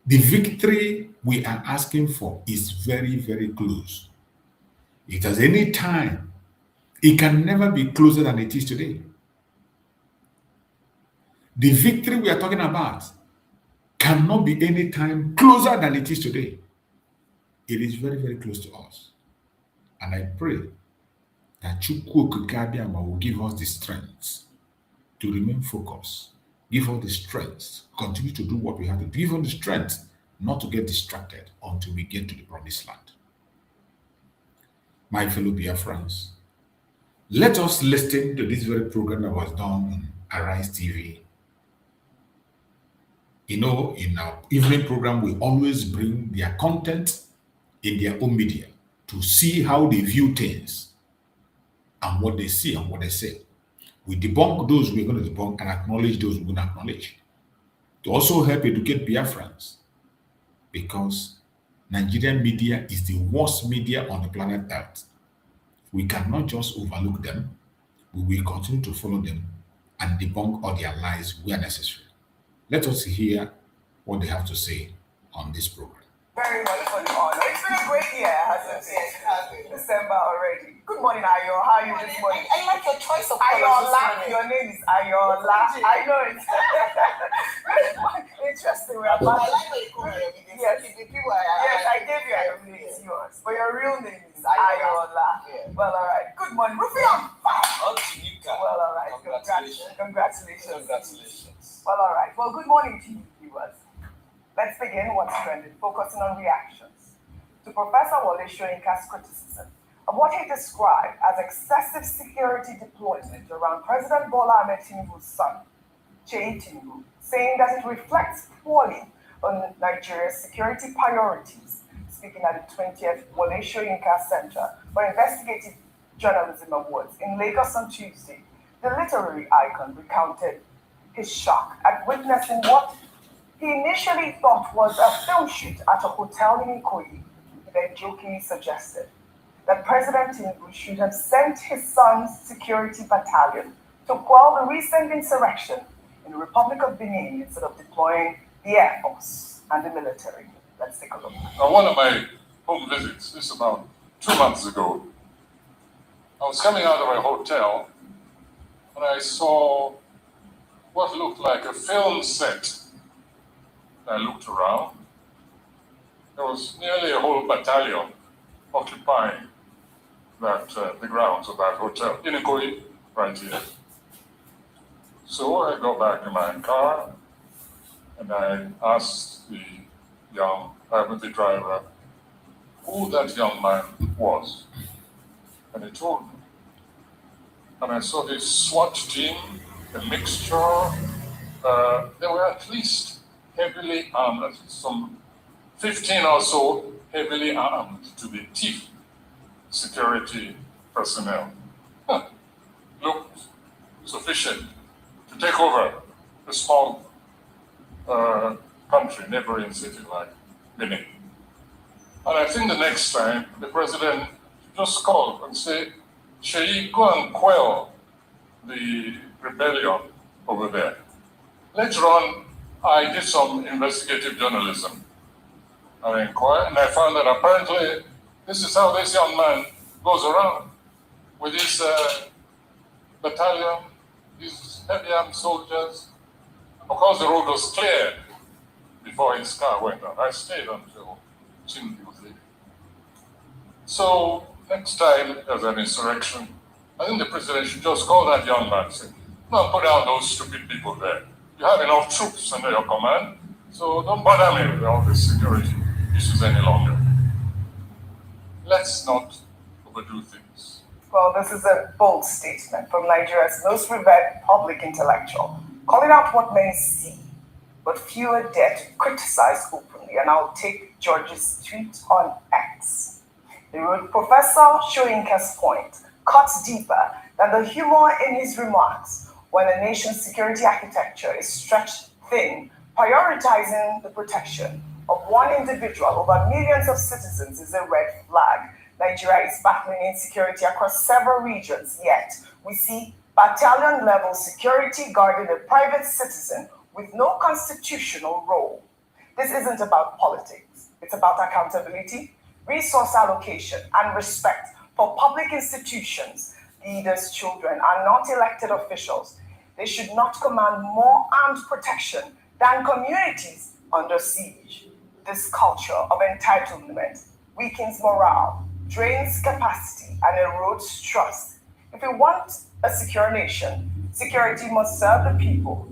The victory we are asking for is very, very close. It has any time. It can never be closer than it is today. The victory we are talking about cannot be any time closer than it is today. It is very, very close to us. And I pray that Chukwu Abiyama will give us the strength to remain focused. Give us the strength, continue to do what we have to do. Give us the strength not to get distracted until we get to the promised land. My fellow Biafrans, let us listen to this very program that was done on Arise TV. You know, in our evening program, we always bring their content in their own media to see how they view things and what they see and what they say. We debunk those we're going to debunk and acknowledge those we're going to acknowledge. To also help educate Biafrans, because Nigerian media is the worst media on the planet Earth. We cannot just overlook them. We will continue to follow them and debunk all their lies where necessary. Let us hear what they have to say on this program. Very much for the honor. It's been a great year, hasn't it? Yes, it has been. December already. Good morning, Ayo. How are you this morning? I like your choice of Ayola. Your name is Ayola. I know it. Interesting. We are back. I like when you call me. Yes, yes, I gave you your name. It's yours. But your real name is Ayola. Yeah. Well, all right. Good morning. Rufian. Well, all right. Congratulations. Well, all right. Well, good morning to you, viewers. Let's begin what's trending, focusing on reactions to Professor Wole Soyinka's criticism of what he described as excessive security deployment around President Bola Ahmed Tinubu's son, Chei Tinubu, saying that it reflects poorly on Nigeria's security priorities. Speaking at the 20th Wole Soyinka Center for Investigative Journalism Awards in Lagos on Tuesday, the literary icon recounted his shock at witnessing what he initially thought was a film shoot at a hotel in Ikoyi. He then jokingly suggested that President Tinubu should have sent his son's security battalion to quell the recent insurrection in the Republic of Benin instead of deploying the Air Force and the military. Let's take a look. On one of my home visits, this is about 2 months ago, I was coming out of a hotel and I saw what looked like a film set. I looked around. There was nearly a whole battalion occupying that the grounds of that hotel in Ikoyi, right here. So I got back in my car and I asked the driver who that young man was. And he told me. And I saw this SWAT team, a mixture. They were at least heavily armed, some 15 or so heavily armed to be thief security personnel. Looked sufficient to take over a small country, neighboring city like Benin. And I think the next time the president just called and say, Sheyi, go and quell the rebellion over there. Later on, I did some investigative journalism. I inquired and I found that apparently this is how this young man goes around with his battalion, his heavy armed soldiers. Of course, the road was cleared before his car went on. I stayed until Tinubu was leaving. So next time there's an insurrection, I think the president should just call that young man and say, no, put down those stupid people there. You have enough troops under your command, so don't bother me with all these security issues any longer. Let's not overdo things. Well, this is a bold statement from Nigeria's most revered public intellectual, calling out what many see, but fewer dare to criticize openly. And I'll take George's tweet on X. He wrote, Professor Shoyinka's point cuts deeper than the humor in his remarks when a nation's security architecture is stretched thin. Prioritizing the protection of one individual over millions of citizens is a red flag. Nigeria is battling insecurity across several regions, yet we see battalion-level security guarding a private citizen with no constitutional role. This isn't about politics. It's about accountability, resource allocation, and respect for public institutions. Leaders' children are not elected officials. They should not command more armed protection than communities under siege. This culture of entitlement weakens morale, drains capacity, and erodes trust. If we want a secure nation, security must serve the people,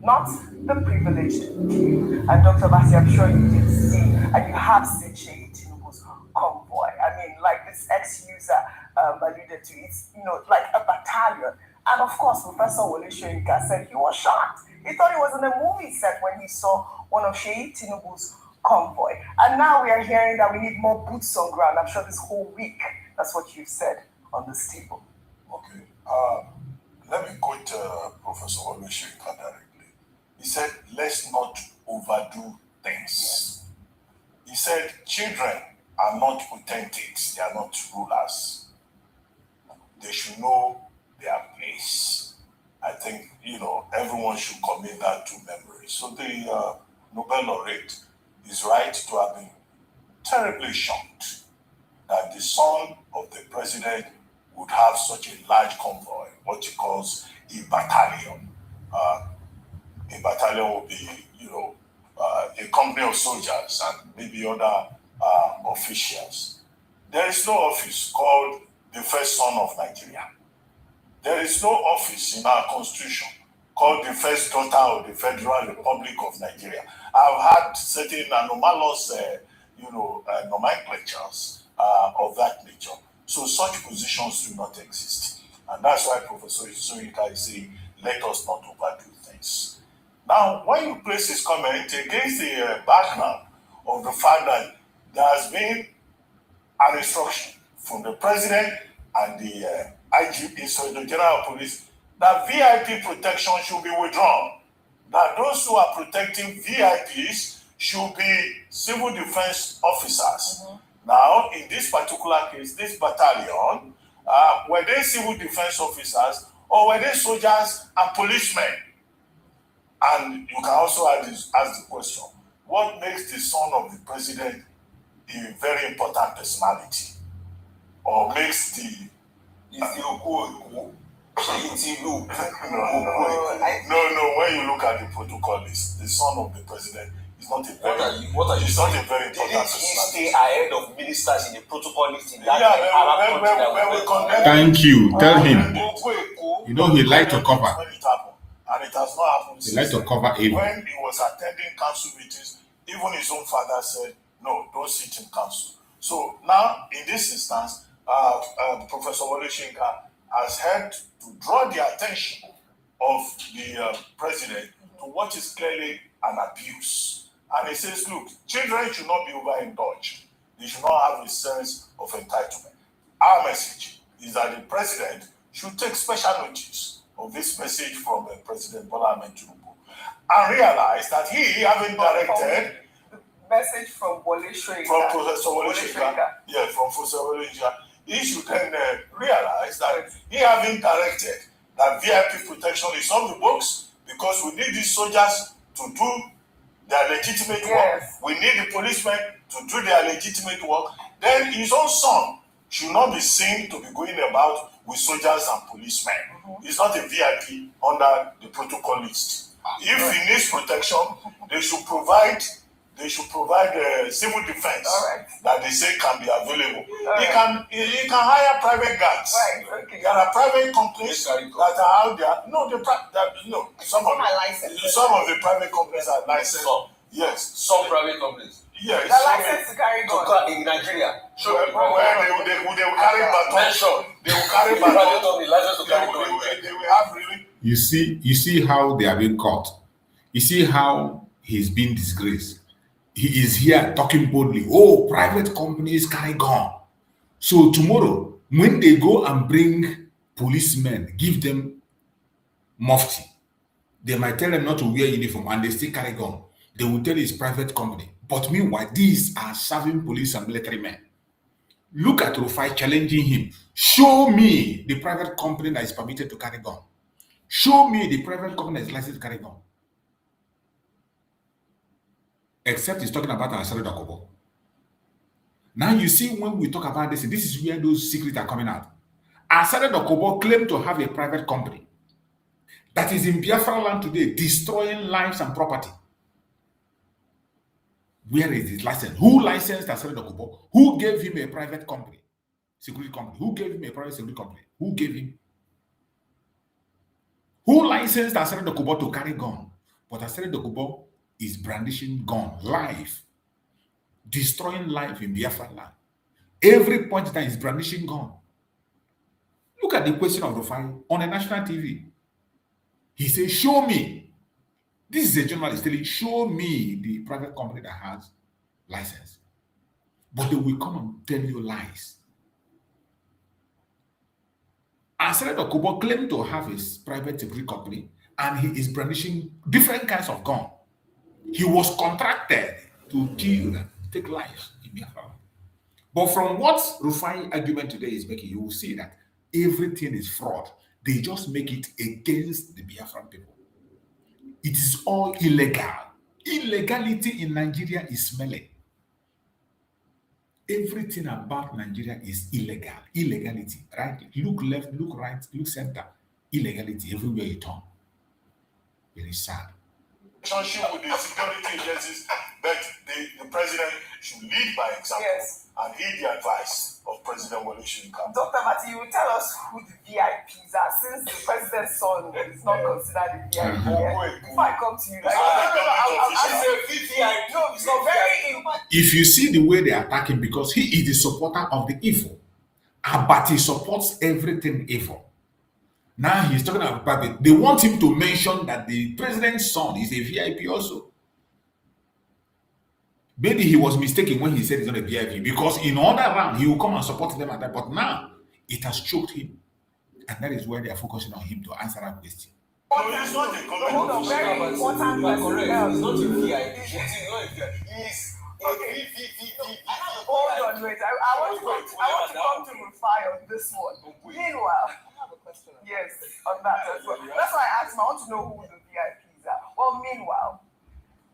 not the privileged few. And Dr. Mazi, I'm sure you did see, and you have seen Sheyi Tinubu's convoy. I mean, like this ex-user alluded to, it's, like a battalion. And of course, Professor Wole Soyinka said he was shocked. He thought he was in a movie set when he saw one of Sheyi Tinubu's convoy. And now we are hearing that we need more boots on ground. I'm sure this whole week, that's what you've said on this table. Okay. Let me quote Professor Wole Soyinka directly. He said, let's not overdo things. He said, children are not potentates. They are not rulers. They should know their place. I think, everyone should commit that to memory. So the Nobel laureate is right to have been terribly shocked that the son of the president would have such a large convoy, what he calls a battalion. A battalion will be, a company of soldiers and maybe other officials. There is no office called the first son of Nigeria. There is no office in our constitution called the first daughter of the Federal Republic of Nigeria. I've had certain anomalous, nomenclatures of that nature. So such positions do not exist. And that's why Professor Soyinka is saying, let us not overdo things. Now, when you place this comment against the background of the fact that there has been an instruction from the president and the IGP, so the General Police, that VIP protection should be withdrawn. That those who are protecting VIPs should be civil defense officers. Now, in this particular case, this battalion, were they civil defense officers or were they soldiers and policemen? And you can also ask the question, what makes the son of the president a very important personality? Or makes the... No, when you look at the protocol list, the son of the president is not a very... What are you saying? Not a very important personality. Didn't he stay ahead of ministers in the protocol list in that Arab country? Thank you. Tell him. You know he liked to cover. When it happened, and it has not happened He liked to cover evil. When he was attending council meetings, even his own father said, no, don't sit in council. So now, in this instance, Professor Wole Soyinka has had to draw the attention of the president to what is clearly an abuse. And he says, look, children should not be overindulged. They should not have a sense of entitlement. Our message is that the president should take special notice of this message from President Bola Ahmed Tinubu and realize that he, having directed... Message from Wole Soyinka. From Professor Wole Soyinka. Yeah, from Professor Wole Soyinka. He should then realize that he having directed that VIP protection is on the books because we need these soldiers to do their legitimate work. We need the policemen to do their legitimate work. Then his own son should not be seen to be going about with soldiers and policemen. He's not a VIP under the protocol list. If he needs protection, they should provide civil defense that they say can be available. He can hire private guards. There are private companies that are out there. Some of the private companies are licensed. Yes. Some private companies. Yes. They're licensed to carry guns. In Nigeria. They will carry baton. They will carry baton. They will have really. You see how they are being caught. You see how he's being disgraced. He is here talking boldly. Oh, private companies carry gun. So tomorrow, when they go and bring policemen, give them mufti, they might tell them not to wear uniform and they still carry gun. They will tell it's private company. But meanwhile, these are serving police and military men. Look at Rufai challenging him. Show me the private company that is permitted to carry gun. Show me the private company that is licensed to carry gun. Except he's talking about Asare Dakobo. Now you see when we talk about this is where those secrets are coming out. Asare Dakobo claimed to have a private company that is in Biafra land today, destroying lives and property. Where is his license? Who licensed Asare Dakobo? Who gave him a private company? Security company. Who gave him a private security company? Who gave him? Who licensed Asare Dakobo to carry gun? But Asare Dakobo is brandishing gun live, destroying life in Biafra land. Every point that is brandishing gun. Look at the question of Rufai on a national TV. He says, show me. This is a journalist telling, show me the private company that has license. But they will come and tell you lies. Asare Dakobo claimed to have his private security company and he is brandishing different kinds of gun. He was contracted to kill, take lives in Biafra. But from what Rufai argument today is making, you will see that everything is fraud. They just make it against the Biafran people. It is all illegal. Illegality in Nigeria is smelling. Everything about Nigeria is illegal. Illegality, right? Look left, look right, look center. Illegality everywhere you turn. Very sad. Relationship with the security agencies, but the president should lead by example and heed the advice of President Wole Soyinka. Dr. Mati, you will tell us who the VIPs are, since the president's son is not considered a VIP. Before I come to you, it's not very. If you see the way they are attacking, because he is the supporter of the evil, but he supports everything evil. Now he's talking about private. They want him to mention that the president's son is a VIP also. Maybe he was mistaken when he said he's not a VIP, because in other round he will come and support them at that. But now It has choked him. And that is why they are focusing on him to answer that question. No, he's not a government official. Very important. You are correct. He's not a VIP. He's not a VIP. He's a Hold on, wait. I want to come to Rufai on this one. Meanwhile, I have a question. yes, on that as well. That's why I asked him. I want to know who the VIPs are. Well, meanwhile,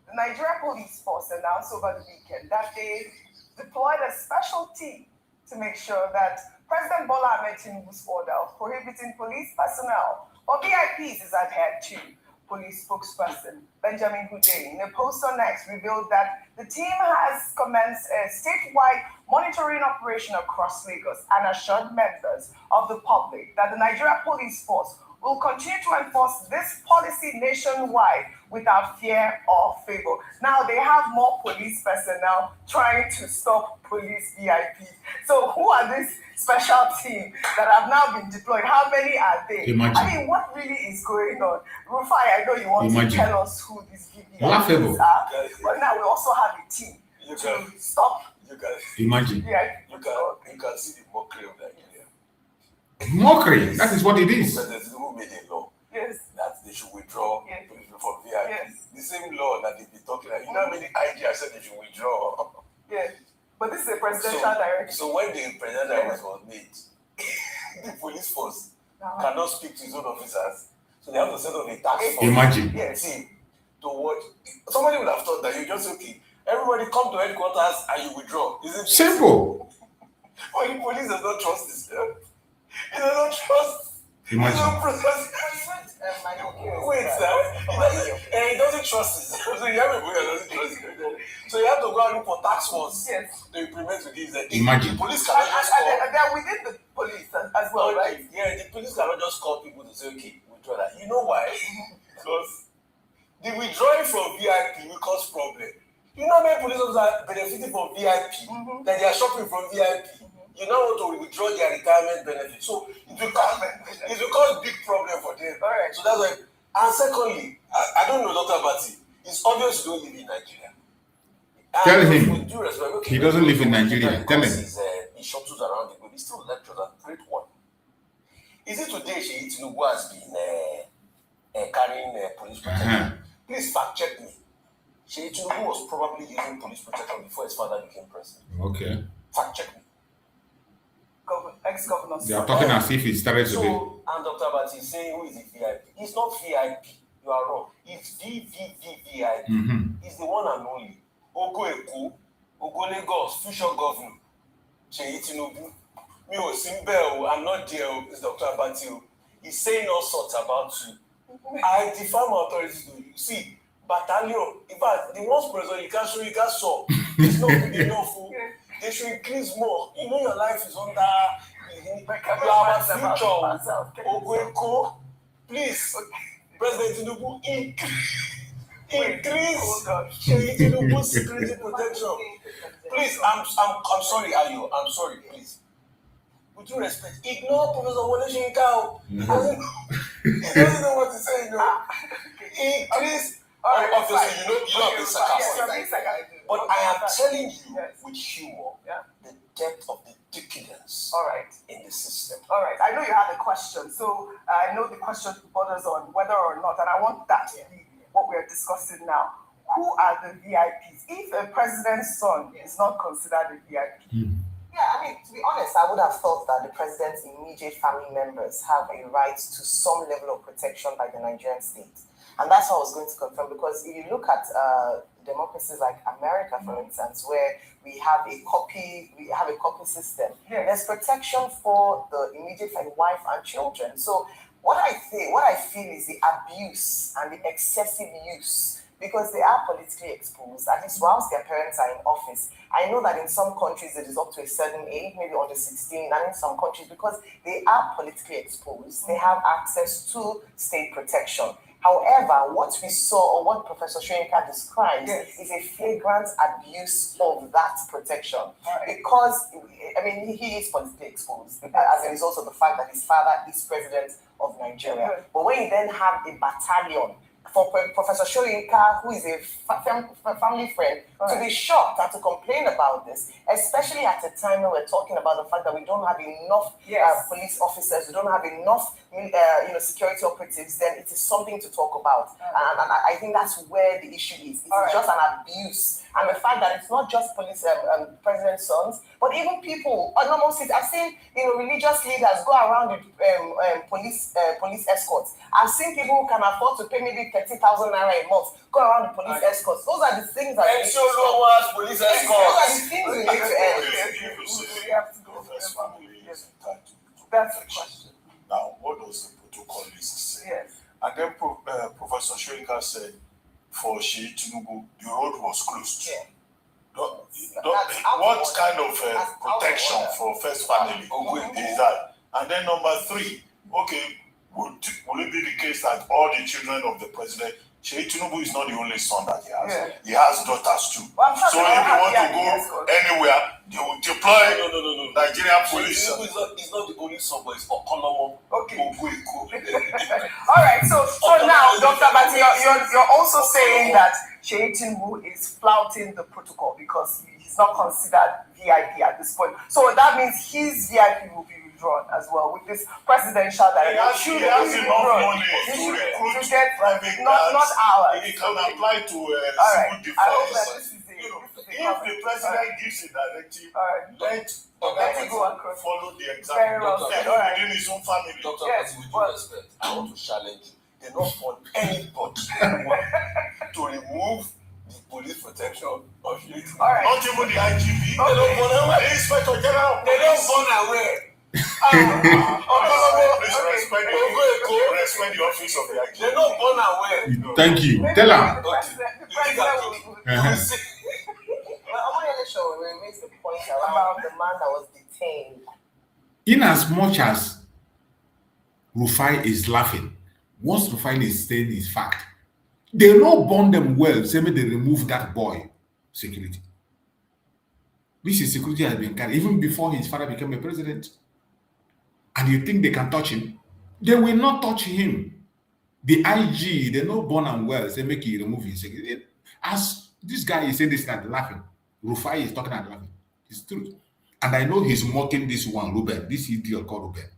the Nigeria Police Force announced over the weekend that they deployed a special team to make sure that President Bola Ahmed Tinubu's order of prohibiting police personnel or VIPs is adhered to. Police spokesperson Benjamin Hundeyin in a post on X revealed that the team has commenced a statewide monitoring operation across Lagos and assured members of the public that the Nigeria Police Force will continue to enforce this policy nationwide without fear or favor. Now they have more police personnel trying to stop police VIPs. So who are this special team that have now been deployed? How many are they? Imagine. I mean, what really is going on? Rufai, I know you want to tell us who these VIPs Laughable. are, but now we also have a team to stop. You can Imagine. you can see the mockery of Nigeria. Mockery. That is what it is. President Tinubu made a law Yes. that they should withdraw Yes. from VIP. Yes. The same law that they've been talking about. You know how many IG have said they should withdraw? Yeah. But this is a presidential directive. So when the presidential directive was made, the police force cannot speak to his own officers. So they have to set up a task force. Imagine. Team to watch. Somebody would have thought that you just okay, everybody come to headquarters and you withdraw. Isn't it? Simple. But the police does not trust this. He does not trust. Imagine. He doesn't trust. Wait, sir. He doesn't trust it. So you have a boy that doesn't trust it. So you have to go and look for task force to implement with this. Imagine. The police cannot just call. And they're within the police as well, right? Yeah, the police cannot just call people to say, okay, withdraw that. You know why? Because the withdrawing from VIP will cause problem. You know how many police officers are benefiting from VIP, that they are shopping from VIP. You now want to withdraw their retirement benefit. So it will cause big problem for them. All right. So that's why. And secondly, I don't know Dr. Bati, it's obvious you don't live in Nigeria. Tell And him. with due respect, okay, He doesn't live in Nigeria. Tell him. He shuttles around the globe. He's still a lecturer, grade 1. Is it today Sheyi Tinubu has been carrying police protection? Please fact check me. Sheyi Tinubu was probably using police protection before his father became president. Okay. Fact check me. Ex-governor. They are talking as if it started today. So, and Dr. Bati is saying, who is the VIP? He's not VIP. You are wrong. He's VVVVIP. He's the one and only. Ogo Eko, Ogo Lagos, future governor. Sheyi Tinubu. Me o Simbe o, I'm not there. It's Dr. Bati. He's saying all sorts about you. I defy my authorities to you. See, battalion. In fact, the most present you can show, you can saw. It's not good enough. They should increase more. You know your life is under. You are our future. Ogweko, please, President Tinubu, increase Sheyi Tinubu's security protection. Please, I'm sorry, Ayo. I'm sorry, please. With due respect, ignore Professor Wole Soyinka. He doesn't know what to say. Increase. Obviously, you know I'm being sarcastic. But I am telling you with humor the depth of the decadence in the system. All right. I know you have a question. So I know the question borders on whether or not, and I want that to be what we are discussing now. Who are the VIPs? If a president's son is not considered a VIP. Yeah, I mean, to be honest, I would have thought that the president's immediate family members have a right to some level of protection by the Nigerian state. And that's what I was going to confirm, because if you look at democracies like America, for instance, where we have a copy system, there's protection for the immediate family, wife and children. So what I feel is the abuse and the excessive use, because they are politically exposed, at least whilst their parents are in office. I know that in some countries it is up to a certain age, maybe under 16, and in some countries, because they are politically exposed, they have access to state protection. However, what we saw, or what Professor Soyinka describes, is a flagrant abuse of that protection. Because, I mean, he is politically exposed as a result of the fact that his father is president of Nigeria. But when you then have a battalion for Professor Shoyinka, who is a family friend, to be shocked and to complain about this, especially at a time when we're talking about the fact that we don't have enough police officers, we don't have enough security operatives, then it is something to talk about. And I think that's where the issue is. It's just an abuse. And the fact that it's not just police president's sons, but even people, almost I've seen religious leaders go around with police escorts. I've seen people who can afford to pay maybe 30,000 naira a month go around the police escorts. Those are the things that police escorts. Those are the things we need to end. We have to go first. That's the question. Now, what does the protocol list say? Yes. And then Professor Shoyinka said, for Sheyi Tinubu, the road was closed. Yeah. What kind of protection for first family is that? And then number 3, okay, will it be the case that all the children of the president, Sheyi Tinubu is not the only son that he has. Yeah. He has daughters too. Well, So if you want to go anywhere, they will deploy Nigerian police. Tinubu is not the only son, but it's Okolomo. Okay. All right. So now, Dr. Bati, you're also saying that Sheyi Tinubu is flouting the protocol because he's not considered VIP at this point. So that means his VIP will be withdrawn as well with this presidential directive. He has enough money to recruit private not ours. He can apply to Right. civil I hope that defense. this is If the president gives a directive, let it go across. follow the Very example. well said. Even within his own family. Dr. Yes, with but- due respect, I want to challenge you. They don't want anybody to remove the police protection of you. All right. Not even the IGP. They don't burn away. The Inspector General. They don't burn away. Please respect the office of the IGP. They don't burn away. Thank you. Tell her. The president will Well, makes the point about the man that was detained. In as much as Rufai is laughing, once Rufai is saying his fact, they don't bond them well. Say me they remove that boy security. This is security has been carried even before his father became a president. And you think they can touch him? They will not touch him. The IG, they know born and well, say make he remove his security. As this guy is saying this and laughing, Rufai is talking and laughing. It's true. And I know he's mocking this one, Ruben, this idiot called Ruben.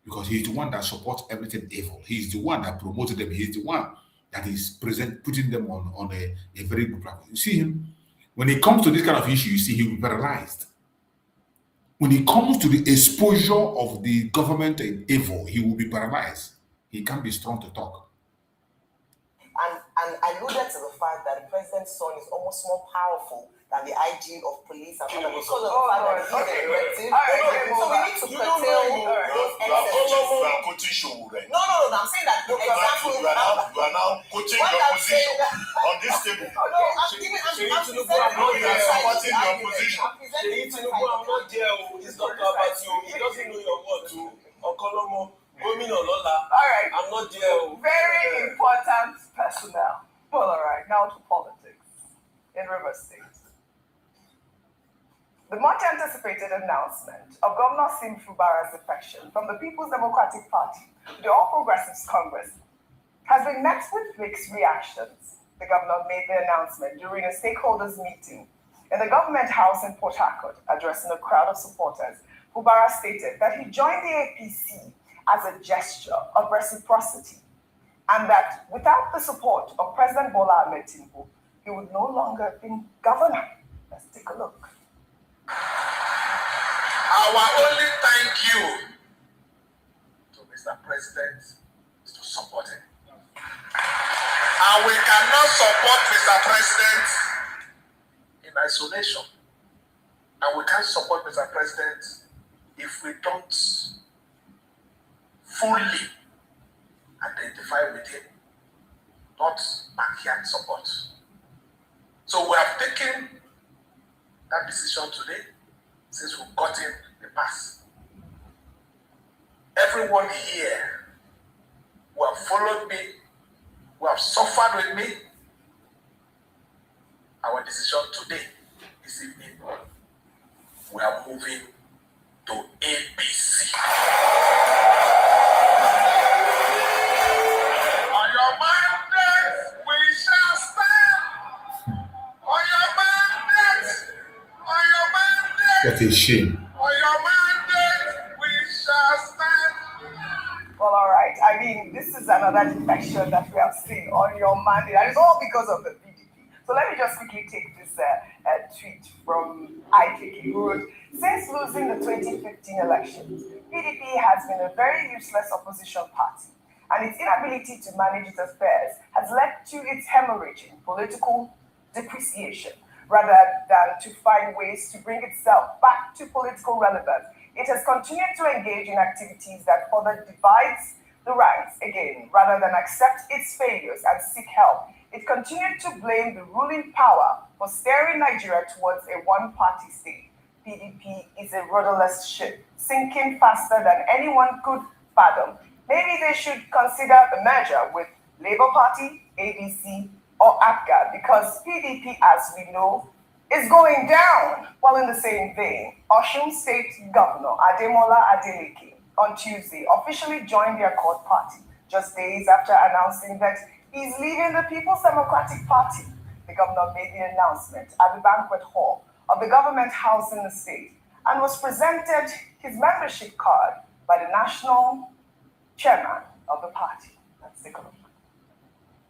Because he's the one that supports everything evil. He's the one that promoted them. He's the one that is putting them on a very good platform. You see him? When it comes to this kind of issue, you see he will be paralyzed. When it comes to the exposure of the government and evil, he will be paralyzed. He can't be strong to talk. And alluded to the fact that the president's son is almost more powerful than the IG of police and other because of the fact that he's a directive. So we need to curtail those excesses. You are quoting Showore. No, I'm saying that the example You are now quoting your position on this table. No, I'm presenting I'm not there. It's not about you. He doesn't know your word to Okolomo. All right. I'm not there. Very important personnel. Well, all right. Now to politics in River State. The much anticipated announcement of Governor Sim Fubara's defection from the People's Democratic Party to the All Progressives Congress has been met with mixed reactions. The governor made the announcement during a stakeholders meeting in the government house in Port Harcourt, addressing a crowd of supporters. Fubara stated that he joined the APC as a gesture of reciprocity, and that without the support of President Bola Ahmed Tinubu, he would no longer have been governor. Let's take a look. Our only thank you to Mr. President is to support him. And we cannot support Mr. President in isolation. And we can't support Mr. President if we don't fully identify with him, not backyard support. So we have taken that decision today since we've gotten the pass. Everyone here who have followed me, who have suffered with me, our decision today, this evening, we are moving to APC. On your mandate, What a shame. On your mandate, we shall stand. Well, all right. I mean, this is another defection that we have seen on your mandate, and it's all because of the PDP. So let me just quickly take this tweet from IKK, who wrote, since losing the 2015 elections, PDP has been a very useless opposition party, and its inability to manage its affairs has led to its hemorrhaging political depreciation. Rather than to find ways to bring itself back to political relevance, it has continued to engage in activities that further divides the ranks again, rather than accept its failures and seek help. It continued to blame the ruling power for steering Nigeria towards a one-party state. PDP is a rudderless ship, sinking faster than anyone could fathom. Maybe they should consider a merger with Labour Party, ABC, or APGA, because PDP, as we know, is going down. While in the same vein, Osun State Governor Ademola Adeleke on Tuesday officially joined the Accord Party, just days after announcing that he's leaving the People's Democratic Party. The governor made the announcement at the banquet hall of the government house in the state and was presented his membership card by the national chairman of the party. Let's take a look.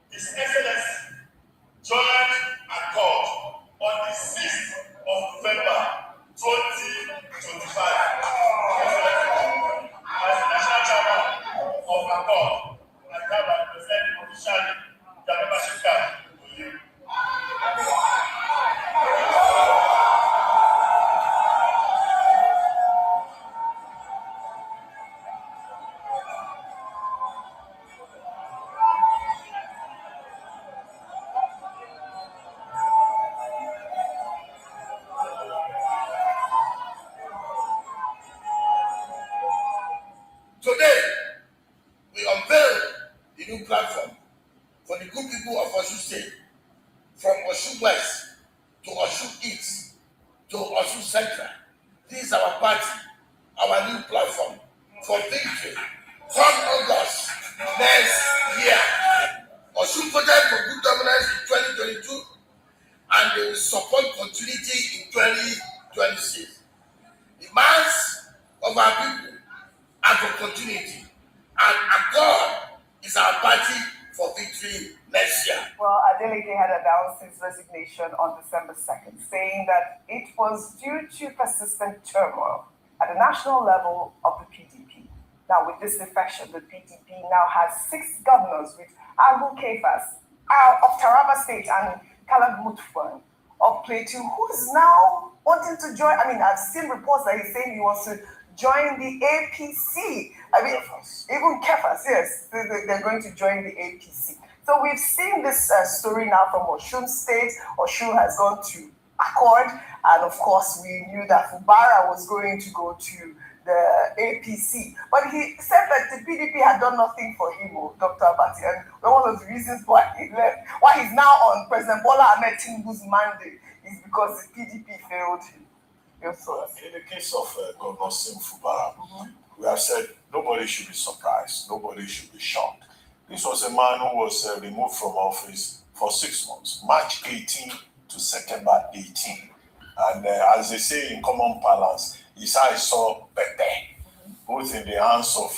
His Excellency joined Accord on the 6th of November 2025 as national chairman of Accord, and hereby presenting officially the membership card to you. Today, we unveil the new platform for the good people of Osun State, from Osun West to Osun East to Osun Central. This is our party, our new platform for victory. Come August next year, Osun voted for good governance in 2022, and they will support continuity in 2026. The demands of our people are for continuity, and Accord is our party for victory next year. Well, Adeleke had announced his resignation on December 2nd, saying that it was due to persistent turmoil at the national level of the PDP. Now, with this defection, the PDP now has 6 governors, with Abu Kefas of Taraba State and Caleb Mutfwan of Plateau, who is now wanting to join. I mean, I've seen reports that he's saying he wants to join the APC. I mean, even Kefas, yes, they're going to join the APC. So we've seen this story now from Osun State. Osun has gone to Accord, and of course, we knew that Fubara was going to go to the APC. But he said that the PDP had done nothing for him, Dr. Abati, and one of the reasons why he left, why he's now on President Bola Ahmed Tinubu's mandate, is because the PDP failed him. In the case of Governor Sim Fubara, we have said nobody should be surprised, nobody should be shocked. This was a man who was removed from office for 6 months, March 18 to September 18. And as they say in common parlance, his eyes saw better, both in the hands of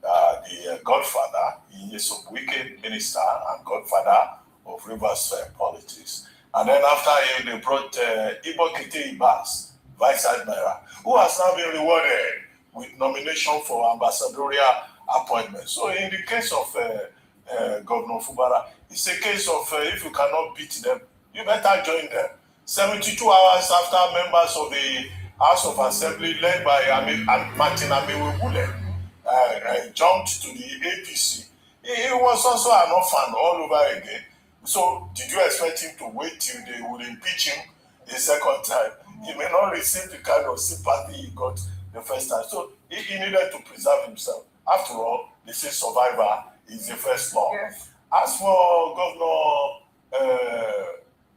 the godfather, he is a wicked minister and godfather of Rivers politics. And then after him, they brought Ibo Kete Ibas, Vice Admiral, who has now been rewarded with nomination for ambassadorial appointment. So in the case of Governor Fubara, it's a case of if you cannot beat them, you better join them. 72 hours after members of the House of Assembly led by Martin Amewebule jumped to the APC, he was also an orphan all over again. So did you expect him to wait till they would impeach him the second time? He may not receive the kind of sympathy he got the first time. So he needed to preserve himself. After all, they say survivor is the first law. Yes. As for Governor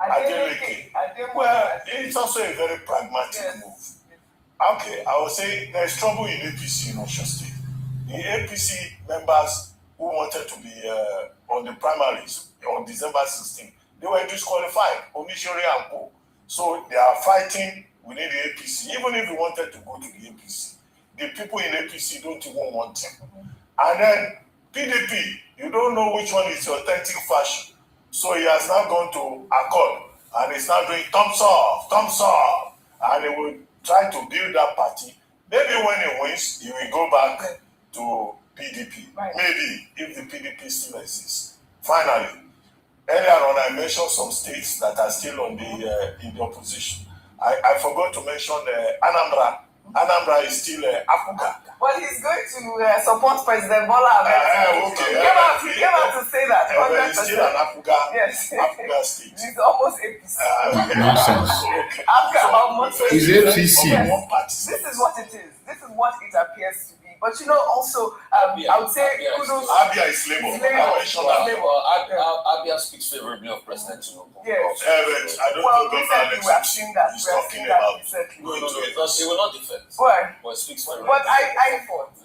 Adeleke, well, it's also a very pragmatic move. Okay, I would say there's trouble in APC in Osun State. The APC members who wanted to be on the primaries on December 16, they were disqualified, Onishori and Co. So they are fighting we need the APC. Even if we wanted to go to the APC, the people in APC don't even want him. And then PDP, you don't know which one is the authentic fashion. So he has now gone to Accord and he's now doing thumbs up, and he will try to build that party. Maybe when he wins, he will go back to PDP. Right. Maybe if the PDP still exists. Finally, earlier on I mentioned some states that are still on the in the opposition. I forgot to mention Anambra. Anambra is still Africa. Well, he's going to support President Bola Ahmed. Okay. He came out to say that. He's still an Africa, yes. Africa state. He's almost APC. Nonsense. After almost He's APC. Yes. This is what it is. This is what it appears to be. But you know, also, I would say kudos. Abia is labor. Abia speaks favorably of President Tinubu. Yes. I don't Well, know recently we have seen that. He's talking about Going to it. He will not defend. Well, But speaks favorably. but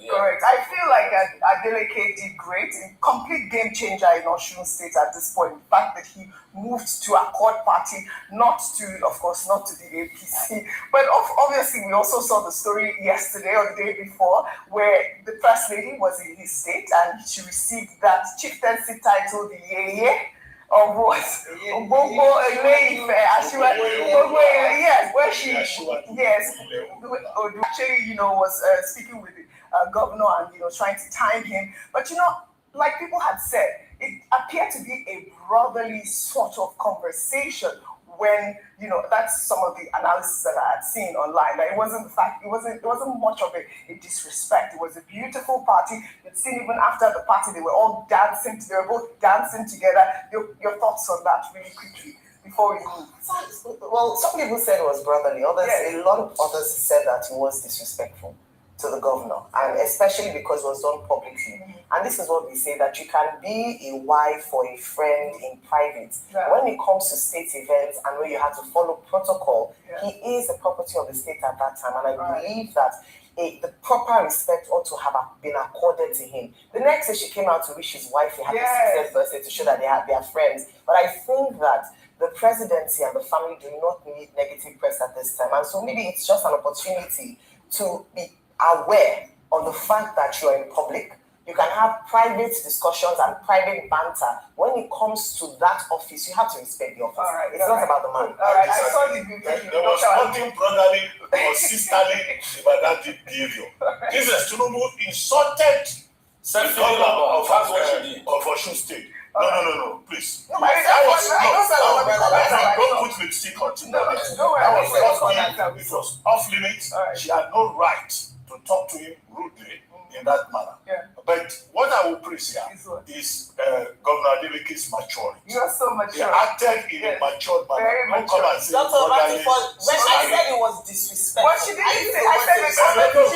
correct. I feel like Adeleke did great, a complete game changer in Osun State at this point. The fact that he moved to Accord Party, not to the APC. But obviously, we also saw the story yesterday or the day before where the first lady was in his state and she received that chieftaincy title, the Yeye. Of what? Yes, where she, yes, actually, was speaking with the governor and, trying to time him. But, like people had said, it appeared to be a brotherly sort of conversation when, that's some of the analysis that I had seen online. That it wasn't much of a disrespect. It was a beautiful party. You'd seen even after the party, they were all dancing. They were both dancing together. Your thoughts on that really quickly before we move? Well, some people said it was brotherly. Others, yes. A lot of others said that it was disrespectful to the governor, and especially because it was done publicly. Mm-hmm. And this is what we say, that you can be a wife or a friend in private. Yeah. When it comes to state events and when you have to follow protocol, he is the property of the state at that time. And I believe that the proper respect ought to have been accorded to him. The next day she came out to wish his wife a happy 60th birthday to show that they are friends. But I think that the presidency and the family do not need negative press at this time. And so maybe it's just an opportunity to be aware of the fact that you are in public. You can have private discussions and private banter. When it comes to that office, you have to respect the office. It's not about the money. I saw the video. There was nothing brotherly or sisterly about that behavior. This is Tinubu insulted the governor of Osun State. No, please. Don't put lipstick on Tinubu. It was off limits. She had no right to talk to him rudely in that manner. Yeah. But what I will praise here is Governor Adeleke's maturity. You are so mature. He acted in a matured manner. Very mature. When I said it was disrespectful. What she didn't say, I said it was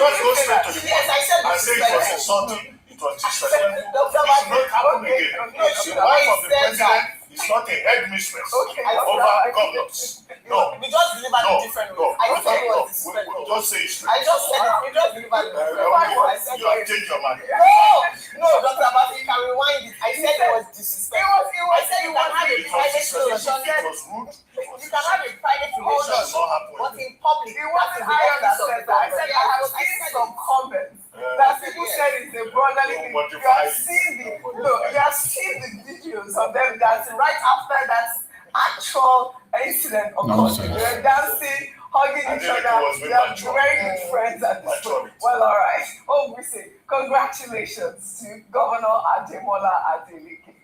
I said it was insulting. It was disrespectful. It should not happen again. The wife of the president is not a headmistress over governors. No. We just delivered it differently. I said it was disrespectful. Just say it straight. I just said it. We just delivered it differently. You have taken your money. No, Dr. Abasi, you can rewind it. I said it was disrespectful. I said you can have a private relationship. It was rude. You can have a private relationship, but in public. It wasn't I understand that. I said I have seen some comments that people said it's a brotherly thing. You have seen the videos of them dancing right after that actual incident occurred. They were dancing, hugging each other. They are very good friends at this point. Well, all right. Oh, we say congratulations to Governor Ademola Adeleke.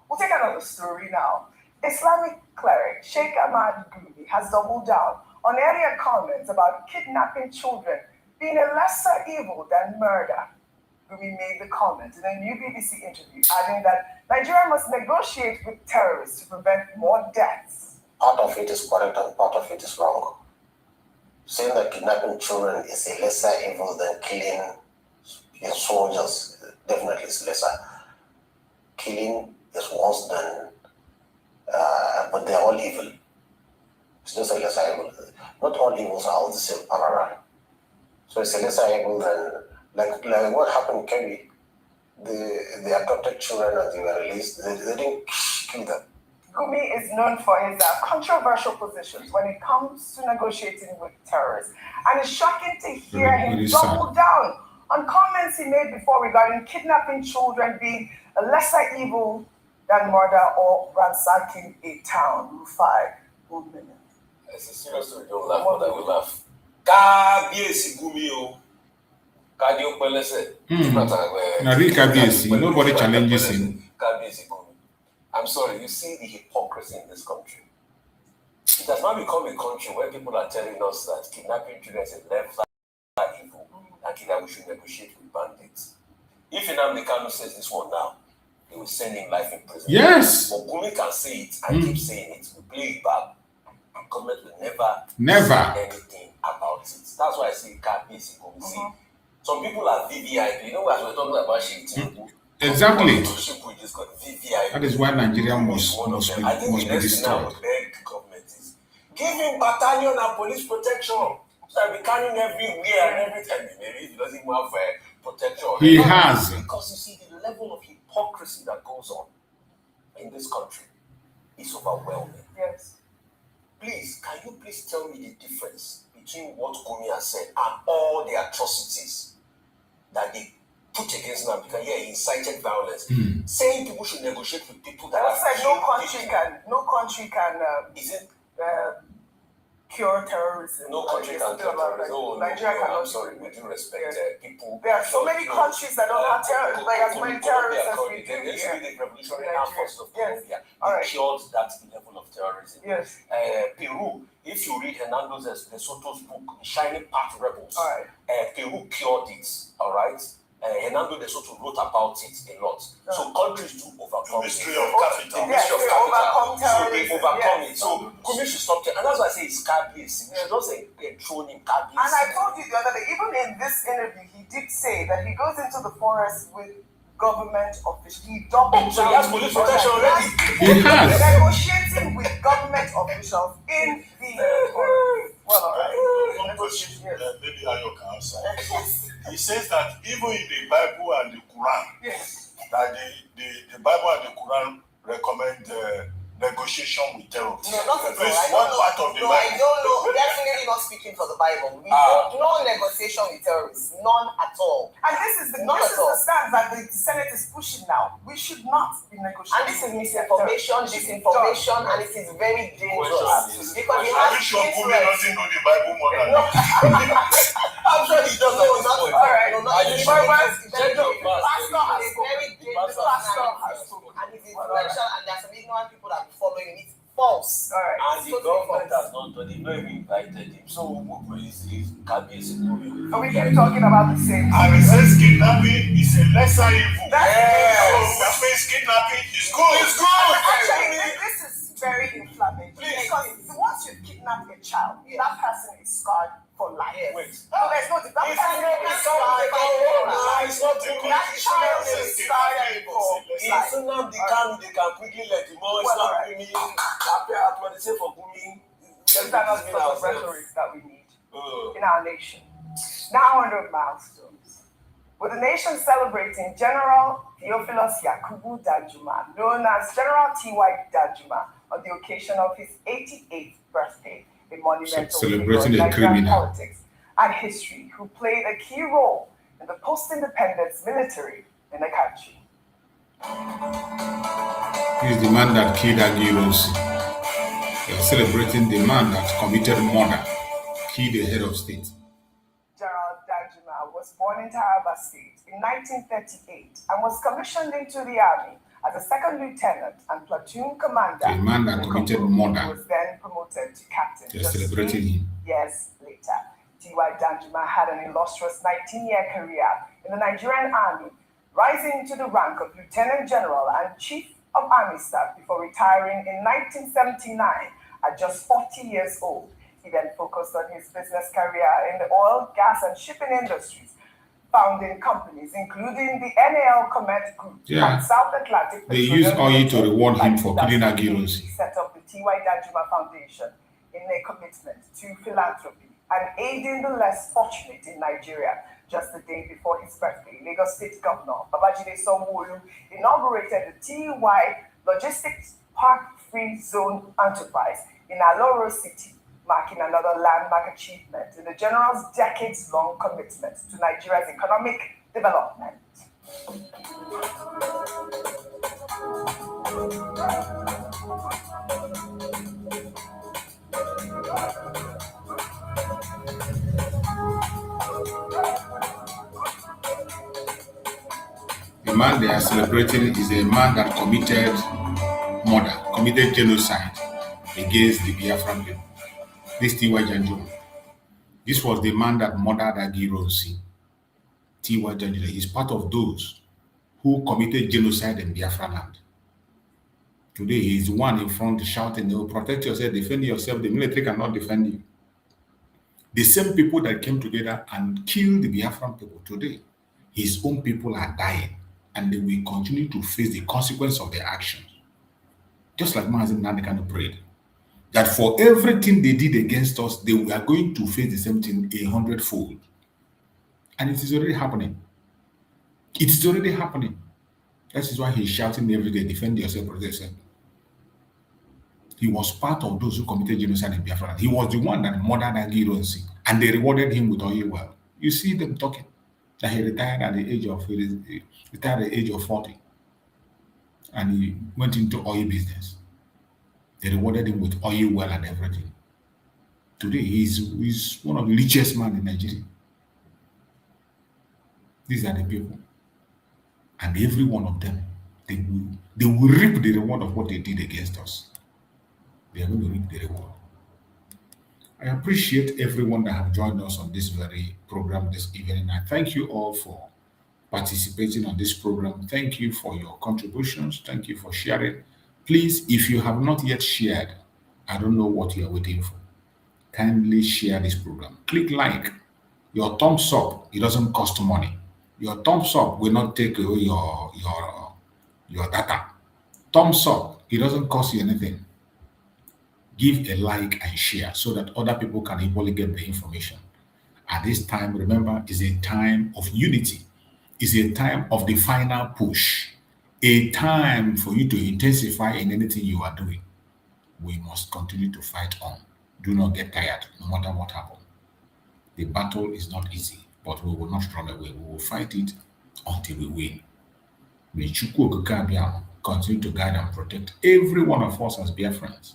We'll take another story now. Islamic cleric Sheikh Ahmad Gumi has doubled down on earlier comments about kidnapping children being a lesser evil than murder. Gumi made the comment in a new BBC interview, adding that Nigeria must negotiate with terrorists to prevent more deaths. Part of it is correct and part of it is wrong. Saying that kidnapping children is a lesser evil than killing your soldiers definitely is lesser. Killing is worse than, but they're all evil. It's just a lesser evil. Not all evils are all the same parallel. So it's a lesser evil than, like what happened in Kebbi. They adopted children and they were released. They didn't kill them. Gumi is known for his controversial positions when it comes to negotiating with terrorists. And it's shocking to hear him double down on comments he made before regarding kidnapping children being a lesser evil than murder or ransacking a town. Rufai, good minute. It's a serious story, don't laugh, but I will laugh. Kabiesi Gumio. Kadio Pelese. Nobody challenges him. Kabiesi Gumi. I'm sorry, you see the hypocrisy in this country. It has now become a country where people are telling us that kidnapping children is a lesser evil and that we should negotiate with bandits. If Nnamdi Kanu says this one now, they will send him life in prison. Yes. But Gumi can say it and keep saying it. We play it back. Government will never say anything about it. That's why I say Kabiesi Gumi. See, some people are VVIP. You know, as we're talking about shit. Exactly. That is why Nigeria must be destroyed. Give him battalion and police protection. So I'll be carrying everywhere and every time. Maybe he doesn't even have protection. He has. Because you see, the level of hypocrisy that goes on in this country is overwhelming. Yes. Please, can you please tell me the difference between what Gumi has said and all the atrocities that they put against them? Because he incited violence. Saying people should negotiate with people that have said no country can cure terrorism. No country can cure terrorism. Nigeria cannot. I'm sorry, with due respect, people. There are so many countries that don't have terrorism, like as many terrorists as we do here. The Revolutionary Armed Forces of Colombia cured that level of terrorism. Yes. Peru, if you read Hernando de Soto's book, The Shining Path Rebels, Peru cured it. All right. Hernando de Soto wrote about it a lot. So countries do overcome Mystery of capital. So they overcome it. So Gumi should stop it. And that's why I say it's Kabiesi. You should not say thrown in Kabiesi. And I told you the other day, even in this interview, he did say that he goes into the forest with government officials. He doubled so he has police protection already. He has. Negotiating with government officials in the forest. Well, all right. One question, maybe Ayo can answer. He says that even in the Bible and the Quran, that the Bible and the Quran recommend negotiation with terrorists. No, not at all. What part of the Bible? I don't know. Definitely not speaking for the Bible. We don't, no negotiation with terrorists. None at all. And this is the stance that the Senate is pushing now. We should not be negotiating. And this is misinformation, disinformation, and it is very dangerous. Because it has Gumi doesn't know the Bible more than me. I'm sure he does. All right. No, not it's very dangerous. And it's influential, and there are some ignorant people that are following it. False. All right. And the government has not done it. They've invited him. So he's Kabiesi Gumi. So we keep talking about the same. And he says kidnapping is a lesser evil. Yes. That means kidnapping is good. It's good. Actually, this is very inflammatory. Because once you kidnap a child, that person is scarred for life. Wait. No, there's no. That person is scarred for life. It's not That child is scarred for life. Nnamdi Kanu, they can quickly let him know. It's not Gumi. What they say for Gumi. Those are not the sort of rhetoric that we need in our nation. Now on the milestones. With the nation celebrating General Theophilus Yakubu Danjuma, known as General T.Y. Danjuma, on the occasion of his 88th birthday, a monumental figure in Nigerian politics and history, who played a key role in the post-independence military in the country. He's the man that killed Agironsi. They are celebrating the man that committed murder, killed the head of state. General Danjuma was born in Taraba State in 1938 and was commissioned into the army as a second lieutenant and platoon commander. The man that committed murder. He was then promoted to captain. They are celebrating him. Years later, T.Y. Danjuma had an illustrious 19-year career in the Nigerian army, rising to the rank of lieutenant general and chief of army staff before retiring in 1979 at just 40 years old. He then focused on his business career in the oil, gas, and shipping industries, founding companies including the NAL Comet Group and South Atlantic. They use oil to reward him for killing Agironsi. He set up the T.Y. Danjuma Foundation in a commitment to philanthropy and aiding the less fortunate in Nigeria. Just the day before his birthday, Lagos State Governor Babajide Sanwo-Olu inaugurated the T.Y. Logistics Park free zone enterprise in Aloro City, marking another landmark achievement in the general's decades-long commitment to Nigeria's economic development. The man they are celebrating is a man that committed murder, committed genocide against the Biafran people. This T.Y. Janjuma. This was the man that murdered Agironsi. T.Y. Janjuma. He's part of those who committed genocide in Biafra land. Today, he is the one in front shouting, "Oh, protect yourself, defend yourself. The military cannot defend you." The same people that came together and killed the Biafran people today, his own people are dying, and they will continue to face the consequence of their actions. Just like Mazi Nnamdi Kanu prayed, that for everything they did against us, they were going to face the same thing 100-fold. And it is already happening. It is already happening. That is why he's shouting every day, defend yourself, protect yourself. He was part of those who committed genocide in Biafra. He was the one that murdered Agironsi, and they rewarded him with oil well. You see them talking that he retired at the age of 40, and he went into oil business. They rewarded him with oil well and everything. Today, he's one of the richest men in Nigeria. These are the people. And every one of them, they will reap the reward of what they did against us. They are going to reap the reward. I appreciate everyone that have joined us on this very program this evening. I thank you all for participating on this program. Thank you for your contributions. Thank you for sharing. Please, if you have not yet shared, I don't know what you are waiting for. Kindly share this program. Click like. Your thumbs up, it doesn't cost money. Your thumbs up will not take away your data. Thumbs up, it doesn't cost you anything. Give a like and share so that other people can equally get the information. At this time, remember, is a time of unity. It's a time of the final push. A time for you to intensify in anything you are doing. We must continue to fight on. Do not get tired, no matter what happens. The battle is not easy, but we will not run away. We will fight it until we win. May Chukwu Okike Abiama continue to guide and protect every one of us as Biafrans.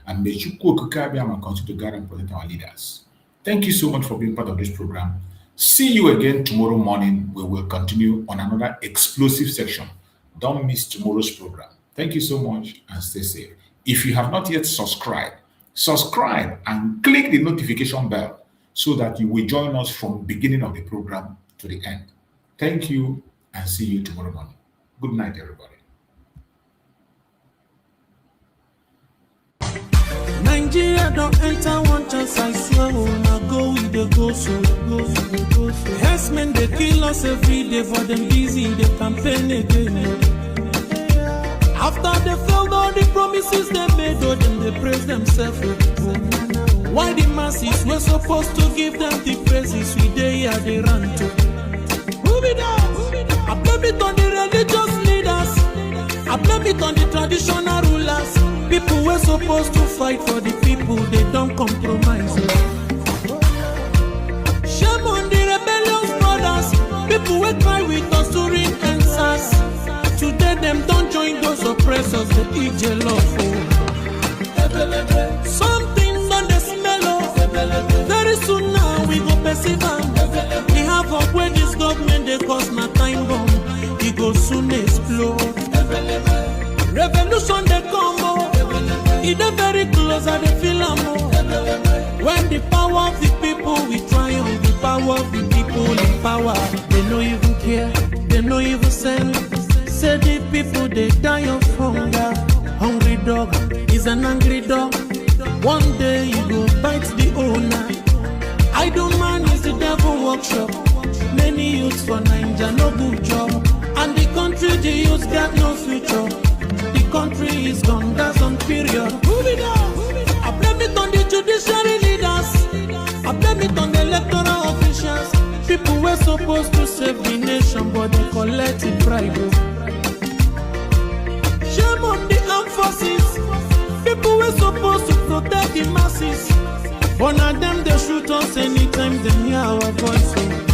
And may Chukwu Okike Abiama continue to guide and protect our leaders. Thank you so much for being part of this program. See you again tomorrow morning. We will continue on another explosive section. Don't miss tomorrow's program. Thank you so much and stay safe. If you have not yet subscribed, subscribe and click the notification bell so that you will join us from the beginning of the program to the end. Thank you and see you tomorrow morning. Good night, everybody. Nigeria don't enter one chance, I swear, now go with the go so. Yes, men, they kill us every day, for them busy, they campaign again. After they failed all the promises they made, oh, then they praise themselves. Why the masses were supposed to give them the praises we they here they run to? Move it down. I blame it on the religious leaders. I blame it on the traditional rulers. People were supposed to fight for the people, they don't compromise. Shame on the rebellious brothers. People will cry with us to ring answers. Today them don't join those oppressors, they eat jollof. Something on the smell of. Very soon now we go perceive them. We have up where this government they cause my time bomb. It go soon explode. Revolution they come more. It is very close at the film. When the power of the people we triumph, the power of the people in power. They don't even care, they don't even send. Say the people they die of hunger. Hungry dog is an angry dog. One day you go bite the owner. Idle man is the devil workshop. Many youths for Nigeria no good job. And the country the youths got no future. The country is gone, that's on period. Move it on. I blame it on the judiciary leaders. I blame it on the electoral officials. People were supposed to save the nation, but they collected bribe. Shame on the armed forces. the masses. One of them they shoot us anytime they hear our voice.